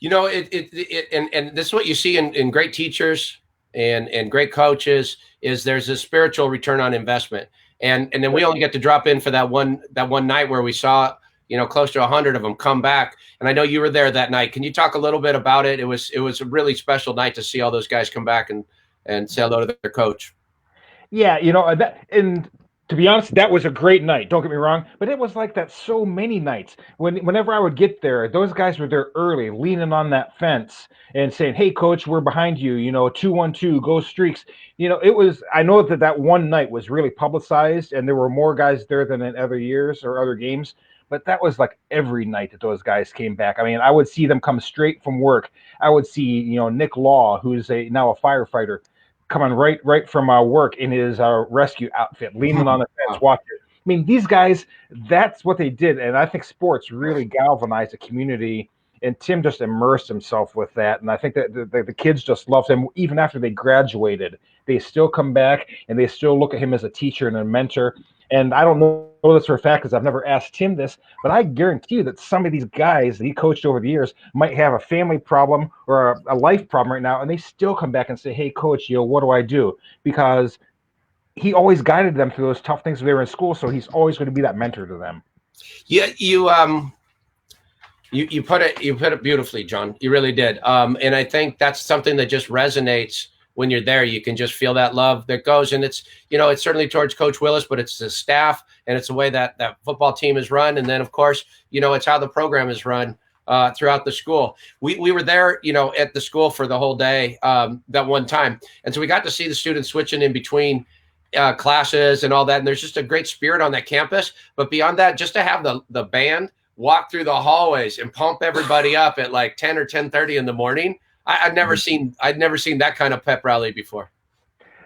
And this is what you see in great teachers and great coaches is there's a spiritual return on investment. And then we only get to drop in for that one night where we saw, close to 100 of them come back. And I know you were there that night. Can you talk a little bit about it? It was a really special night to see all those guys come back and say hello to their coach. Yeah. And to be honest, that was a great night. Don't get me wrong, but it was like that so many nights. Whenever I would get there, those guys were there early, leaning on that fence and saying, "Hey, coach, we're behind you. 212, go Streaks." It was. I know that one night was really publicized, and there were more guys there than in other years or other games. But that was like every night that those guys came back. I mean, I would see them come straight from work. I would see, Nick Law, who's now a firefighter, coming right from work in his rescue outfit, leaning on the fence, watching. I mean, these guys, that's what they did. And I think sports really galvanized the community. And Tim just immersed himself with that. And I think that the kids just loved him. Even after they graduated, they still come back and they still look at him as a teacher and a mentor. And I don't know this for a fact because I've never asked Tim this, but I guarantee you that some of these guys that he coached over the years might have a family problem or a life problem right now, and they still come back and say, "Hey, coach, what do I do?" Because he always guided them through those tough things when they were in school, so he's always going to be that mentor to them. Yeah, you put it beautifully, John. You really did. And I think that's something that just resonates when you're there. You can just feel that love that goes, and it's certainly towards Coach Willis, but it's the staff and it's the way that football team is run. And then of course, it's how the program is run throughout the school. We were there, at the school for the whole day that one time. And so we got to see the students switching in between classes and all that. And there's just a great spirit on that campus. But beyond that, just to have the band walk through the hallways and pump everybody up at like 10 or 10:30 in the morning. I'd never seen that kind of pep rally before.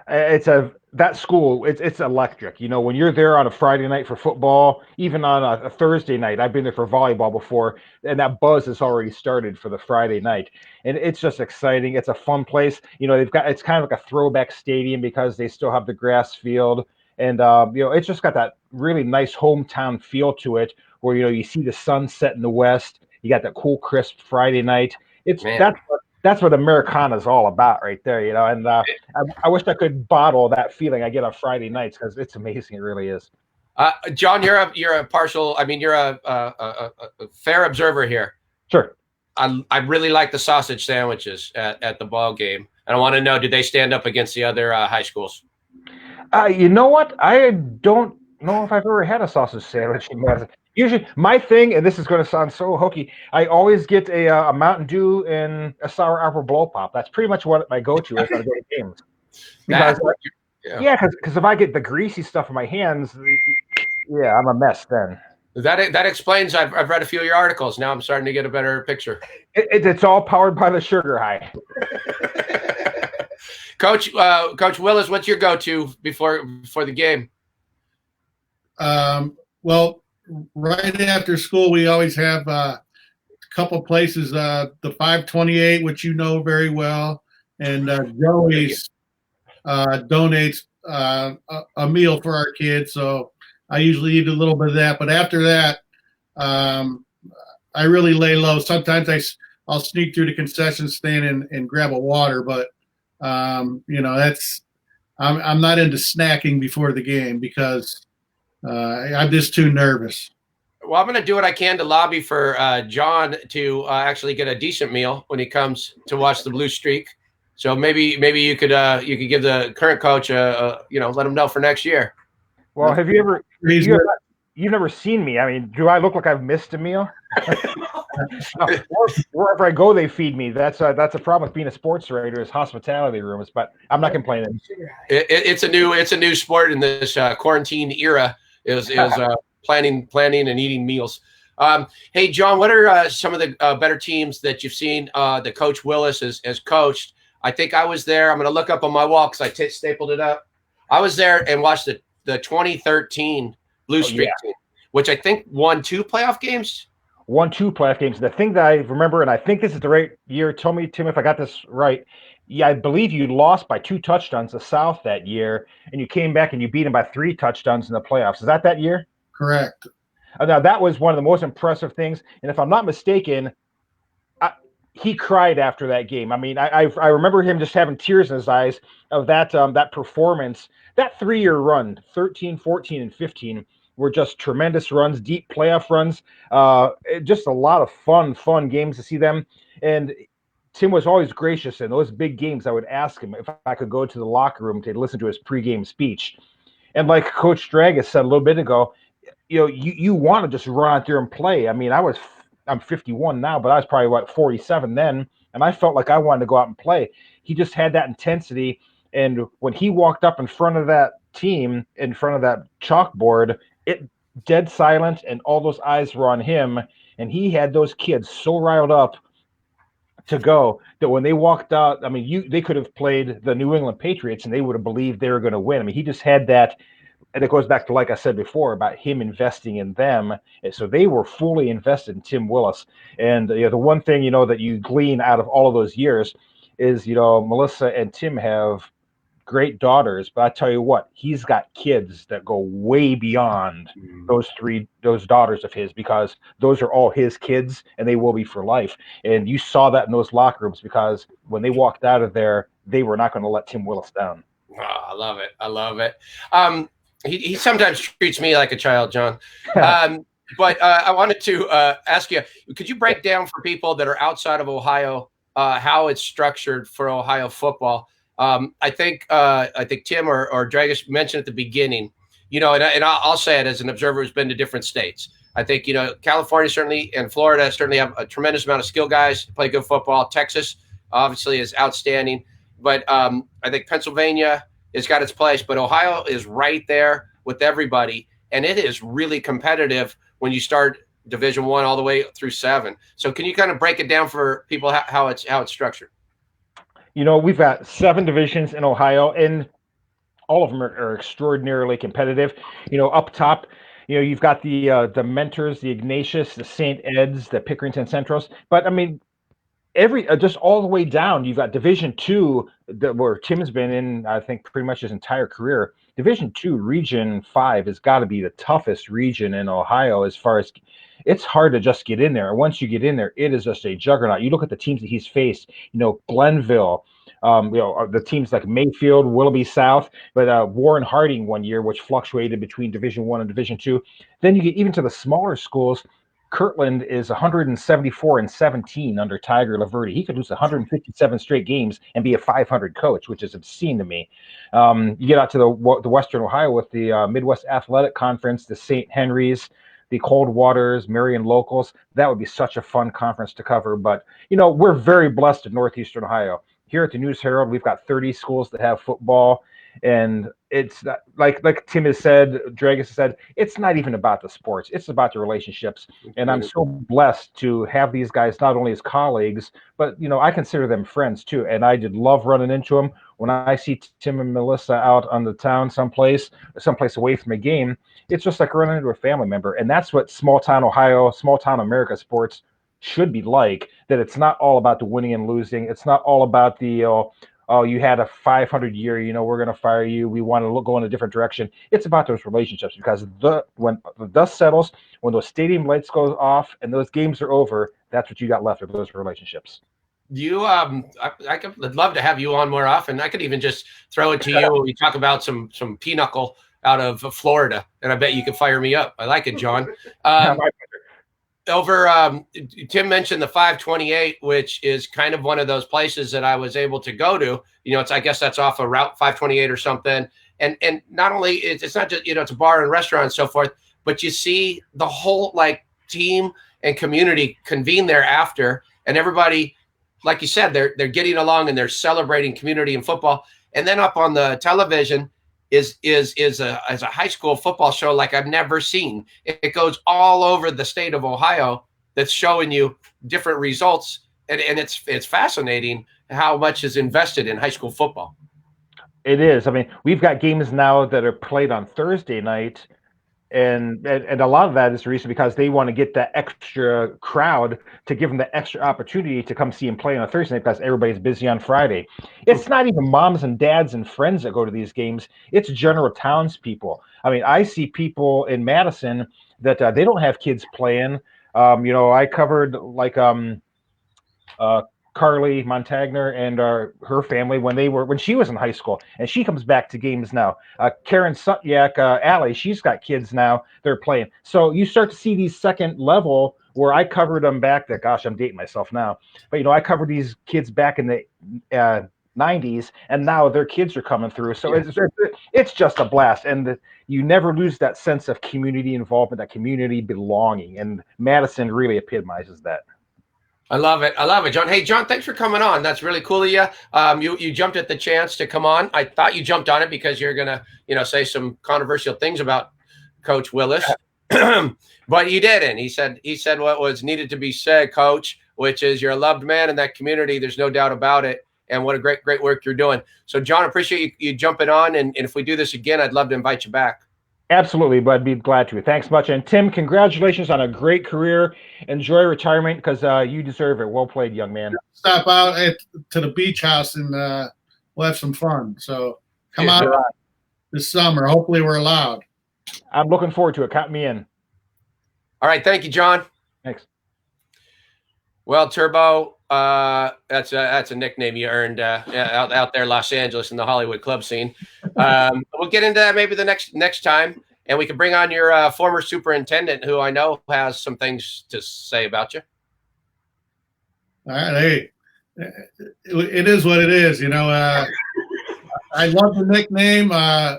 That school, it's electric. When you're there on a Friday night for football, even on a Thursday night, I've been there for volleyball before, and that buzz has already started for the Friday night, and it's just exciting. It's a fun place. It's kind of like a throwback stadium because they still have the grass field, and it's just got that really nice hometown feel to it, where you see the sun set in the west. You got that cool, crisp Friday night. That's what Americana is all about right there, and I wish I could bottle that feeling I get on Friday nights because it's amazing. It really is. John, you're a partial. I mean, you're a fair observer here. Sure. I really like the sausage sandwiches at the ball game, and I want to know, do they stand up against the other high schools? You know what? I don't know if I've ever had a sausage sandwich in Madison. Usually, my thing, and this is going to sound so hokey, I always get a Mountain Dew and a sour apple blow pop. That's pretty much what my go-to is when I go to games. Because, because if I get the greasy stuff in my hands, I'm a mess then. That explains. I've read a few of your articles. Now I'm starting to get a better picture. It's all powered by the sugar high. Coach Willis, what's your go-to before the game? Well, right after school, we always have a couple places, the 528, which very well, and Joey's donates a meal for our kids. So I usually eat a little bit of that. But after that, I really lay low. Sometimes I'll sneak through the concession stand and grab a water. But that's I'm not into snacking before the game because I'm just too nervous. Well, I'm going to do what I can to lobby for John to actually get a decent meal when he comes to watch the Blue Streak. So maybe you could give the current coach let him know for next year. Well, have you ever? You've never seen me. I mean, do I look like I've missed a meal? Wherever I go, they feed me. That's a problem with being a sports writer is hospitality rooms. But I'm not complaining. It's a new sport in this quarantine era. Is planning and eating meals. Hey, John, what are some of the better teams that you've seen that Coach Willis has coached? I think I was there. I'm going to look up on my wall because I stapled it up. I was there and watched the 2013 Blue Streak team, which I think won 2 playoff games. Won 2 playoff games. The thing that I remember, and I think this is the right year, tell me, Tim, if I got this right. Yeah, I believe you lost by 2 touchdowns to South that year, and you came back and you beat them by 3 touchdowns in the playoffs. Is that year? Correct. Now, that was one of the most impressive things. And if I'm not mistaken, he cried after that game. I mean, I remember him just having tears in his eyes of that performance. That 3-year run, 13, 14, and 15, were just tremendous runs, deep playoff runs. Just a lot of fun games to see them. And Tim was always gracious in those big games. I would ask him if I could go to the locker room to listen to his pregame speech. And like Coach Dragus said a little bit ago, you want to just run out there and play. I mean, I'm 51 now, but I was probably 47 then, and I felt like I wanted to go out and play. He just had that intensity, and when he walked up in front of that team, in front of that chalkboard, it dead silent, and all those eyes were on him, and he had those kids so riled up to go that when they walked out, I mean, they could have played the New England Patriots, and they would have believed they were going to win. I mean, he just had that. And it goes back to, like I said before, about him investing in them. And so they were fully invested in Tim Willis. And the one thing, that you glean out of all of those years is, Melissa and Tim have great daughters. But I tell you what, he's got kids that go way beyond those daughters of his, because those are all his kids and they will be for life. And you saw that in those locker rooms, because when they walked out of there, they were not going to let Tim Willis down. Oh, I love it. He sometimes treats me like a child, John. But I wanted to ask you, could you break down for people that are outside of Ohio how it's structured for Ohio football? I think Tim or Dragus mentioned at the beginning, and I'll say it as an observer who's been to different states. I think, California certainly and Florida certainly have a tremendous amount of skill guys, play good football. Texas obviously is outstanding. But I think Pennsylvania has got its place, but Ohio is right there with everybody, and it is really competitive when you start Division I all the way through 7. So can you kind of break it down for people how it's structured? We've got 7 divisions in Ohio, and all of them are extraordinarily competitive. Up top, you've got the Mentors, the Ignatius, the St. Ed's, the Pickerington Centrals, but I mean, just all the way down, you've got Division II, where Tim's been in, I think, pretty much his entire career. Division II, Region 5 has got to be the toughest region in Ohio, as far as it's hard to just get in there. And once you get in there, it is just a juggernaut. You look at the teams that he's faced, Glenville, the teams like Mayfield, Willoughby South, but Warren Harding one year, which fluctuated between Division I and Division II. Then you get even to the smaller schools. Kirtland is 174-17 under Tiger Laverty. He could lose 157 straight games and be a 500 coach, which is obscene to me. You get out to the Western Ohio with the Midwest Athletic Conference, the St. Henry's, the Coldwaters, Marion Locals. That would be such a fun conference to cover. But, we're very blessed in Northeastern Ohio. Here at the News Herald, we've got 30 schools that have football. And it's not, like Tim has said, Dragus has said, it's not even about the sports. It's about the relationships. And I'm so blessed to have these guys not only as colleagues, but, I consider them friends too. And I did love running into them. When I see Tim and Melissa out on the town someplace away from a game, it's just like running into a family member. And that's what small town Ohio, small town America sports should be like, that it's not all about the winning and losing. It's not all about the, you had a 500 year, we're going to fire you. We want to go in a different direction. It's about those relationships, because when the dust settles, when those stadium lights go off and those games are over, that's what you got left of those relationships. You, I would love to have you on more often. I could even just throw it to you when we talk about some pinochle out of Florida, and I bet you could fire me up. I like it, John. Tim mentioned the 528, which is kind of one of those places that I was able to go to. I guess that's off of Route 528 or something. And not only it's not just, it's a bar and restaurant and so forth, but you see the whole like team and community convene there after, and everybody, like you said, they're getting along and they're celebrating community and football. And then up on the television is a high school football show like I've never seen. It goes all over the state of Ohio that's showing you different results. And it's fascinating how much is invested in high school football. It is. I mean, we've got games now that are played on Thursday night, and a lot of that is the reason because they want to get that extra crowd to give them the extra opportunity to come see them play on a Thursday night because everybody's busy on Friday. It's not even moms and dads and friends that go to these games. It's general townspeople. I mean, I see people in Madison that they don't have kids playing. I covered like Carly Montagner and her family when she was in high school, and she comes back to games now. Karen Sutyak, Allie, she's got kids now. They're playing. So you start to see these second level where I covered them back. Gosh, I'm dating myself now, but I covered these kids back in the 90s, and now their kids are coming through. So it's just a blast, and you never lose that sense of community involvement, that community belonging, and Madison really epitomizes that. I love it, John. Hey, John, thanks for coming on. That's really cool of you. You jumped at the chance to come on. I thought you jumped on it because you're gonna, say some controversial things about Coach Willis, but you didn't. He said what was needed to be said, Coach, which is you're a loved man in that community. There's no doubt about it, and what a great work you're doing. So, John, appreciate you jumping on, and if we do this again, I'd love to invite you back. Absolutely, but I'd be glad to. Thanks much. And Tim, congratulations on a great career. Enjoy retirement because you deserve it. Well played, young man. Stop out to the beach house and we'll have some fun. So come out this summer. Hopefully we're allowed. I'm looking forward to it. Count me in. All right. Thank you, John. Thanks. Well, Turbo, that's a nickname you earned out there, Los Angeles, in the Hollywood club scene. We'll get into that maybe the next time, and we can bring on your former superintendent, who I know has some things to say about you. All right, hey, it is what it is, I love the nickname.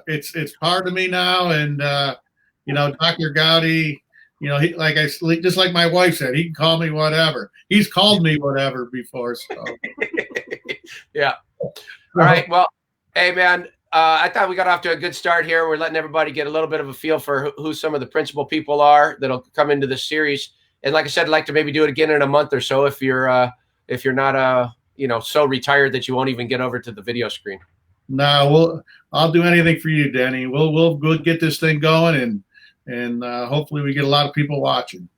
It's part of me now, and Dr. Gowdy. Just like my wife said, he can call me whatever. He's called me whatever before. So, yeah. All right. Well, hey, man, I thought we got off to a good start here. We're letting everybody get a little bit of a feel for who some of the principal people are that'll come into this series. And like I said, I'd like to maybe do it again in a month or so if you're not so retired that you won't even get over to the video screen. No, I'll do anything for you, Denny. We'll get this thing going and hopefully we get a lot of people watching.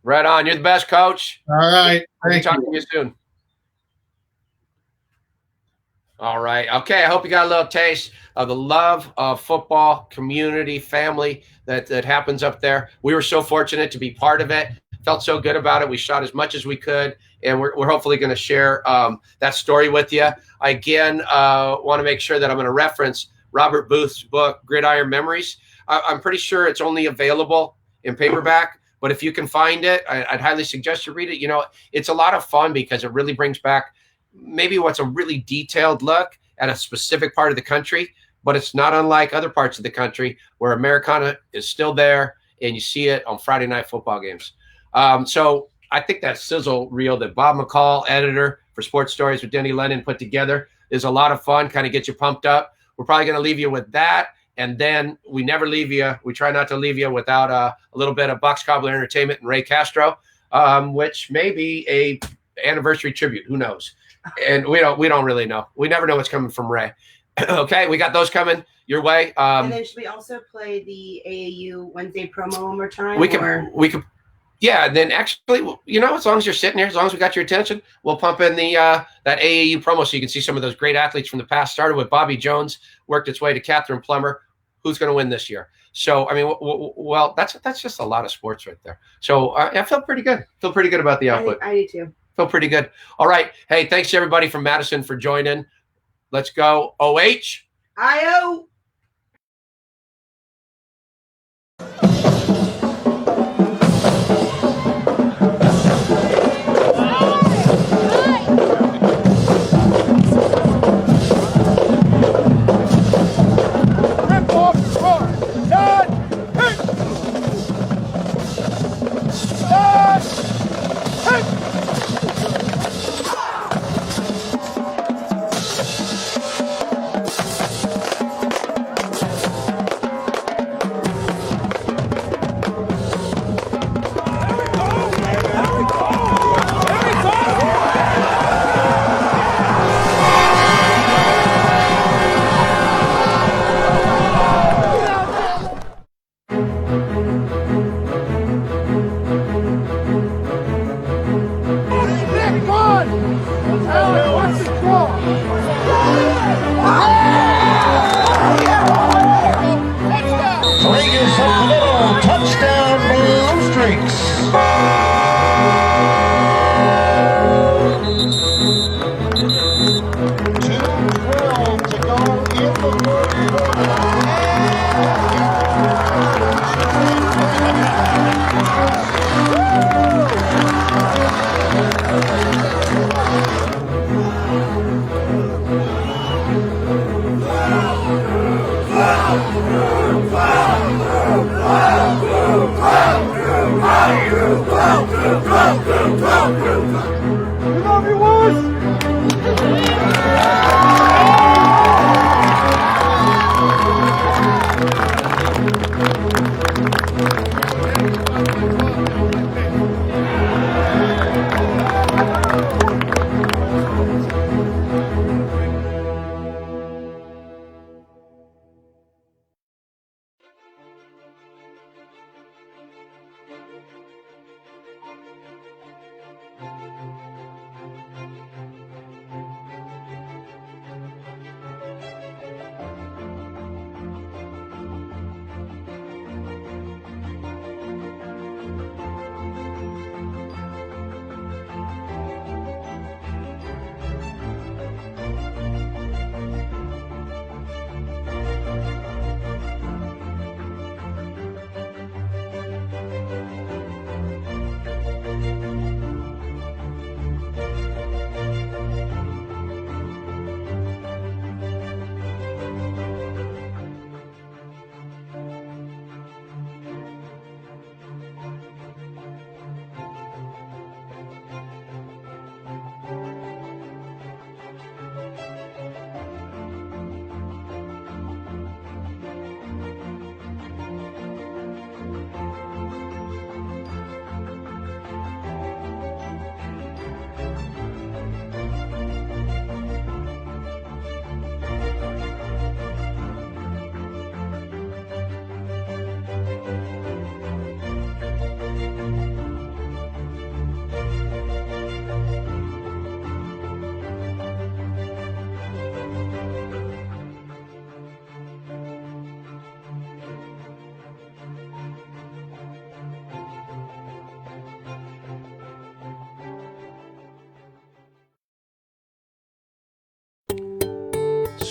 Right on. You're the best, Coach. All right. Thank you. Talk to you soon. All right. Okay. I hope you got a little taste of the love of football, community, family that happens up there. We were so fortunate to be part of it. Felt so good about it. We shot as much as we could, and we're hopefully going to share that story with you. I again want to make sure that I'm going to reference Robert Booth's book, Gridiron Memories. I'm pretty sure it's only available in paperback, but if you can find it, I'd highly suggest you read it. It's a lot of fun because it really brings back maybe what's a really detailed look at a specific part of the country, but it's not unlike other parts of the country where Americana is still there and you see it on Friday night football games. So I think that sizzle reel that Bob McCall, editor for Sports Stories with Denny Lennon, put together is a lot of fun, kind of get you pumped up. We're probably going to leave you with that. And then we never leave you. We try not to leave you without a little bit of Box Cobbler Entertainment and Ray Castro, which may be a anniversary tribute. Who knows? And we don't really know. We never know what's coming from Ray. Okay, we got those coming your way. And then should we also play the AAU Wednesday promo one more time? We could. Yeah, and then actually, as long as you're sitting here, as long as we got your attention, we'll pump in the that AAU promo so you can see some of those great athletes from the past. Started with Bobby Jones, worked its way to Catherine Plummer, who's going to win this year. So, I mean, well, that's just a lot of sports right there. So I feel pretty good. Feel pretty good about the output. I do too. Feel pretty good. All right. Hey, thanks to everybody from Madison for joining. Let's go. OH. IO.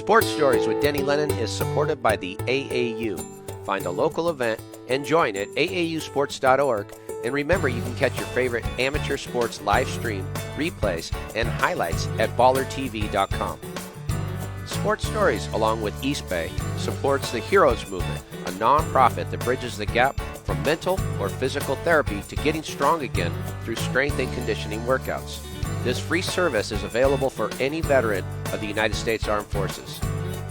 Sports Stories with Denny Lennon is supported by the AAU. Find a local event and join at aausports.org. And remember, you can catch your favorite amateur sports live stream, replays, and highlights at ballertv.com. Sports Stories, along with East Bay, supports the Heroes Movement, a nonprofit that bridges the gap from mental or physical therapy to getting strong again through strength and conditioning workouts. This free service is available for any veteran of the United States Armed Forces.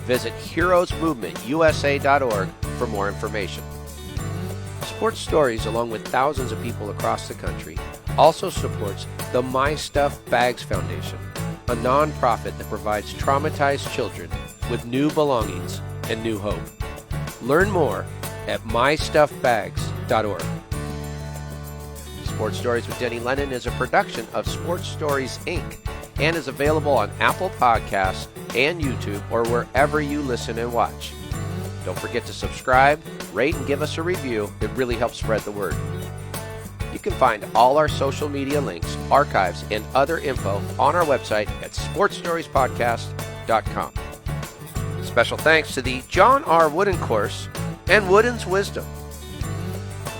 Visit heroesmovementusa.org for more information. Sports Stories, along with thousands of people across the country, also supports the My Stuff Bags Foundation, a nonprofit that provides traumatized children with new belongings and new hope. Learn more at mystuffbags.org. Sports Stories with Denny Lennon is a production of Sports Stories, Inc. and is available on Apple Podcasts and YouTube or wherever you listen and watch. Don't forget to subscribe, rate, and give us a review. It really helps spread the word. You can find all our social media links, archives, and other info on our website at sportsstoriespodcast.com. Special thanks to the John R. Wooden Course and Wooden's Wisdom.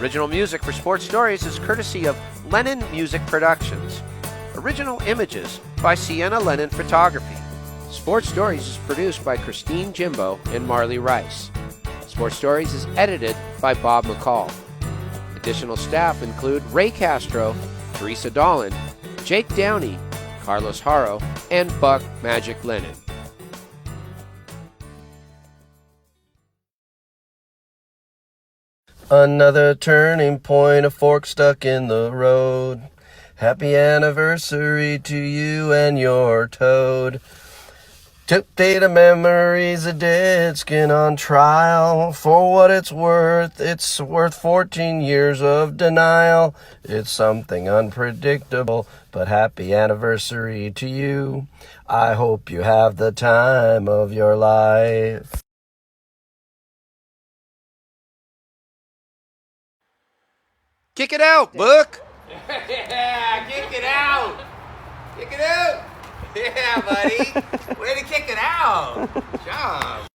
Original music for Sports Stories is courtesy of Lennon Music Productions. Original images by Sienna Lennon Photography. Sports Stories is produced by Christine Jimbo and Marley Rice. Sports Stories is edited by Bob McCall. Additional staff include Ray Castro, Teresa Dolan, Jake Downey, Carlos Haro, and Buck Magic Lennon. Another turning point, a fork stuck in the road. Happy anniversary to you and your toad. Took data memories, a dead skin on trial. For what it's worth 14 years of denial. It's something unpredictable, but happy anniversary to you. I hope you have the time of your life. Kick it out, Book! Yeah, kick it out! Kick it out! Yeah, buddy! Way to kick it out! Good job!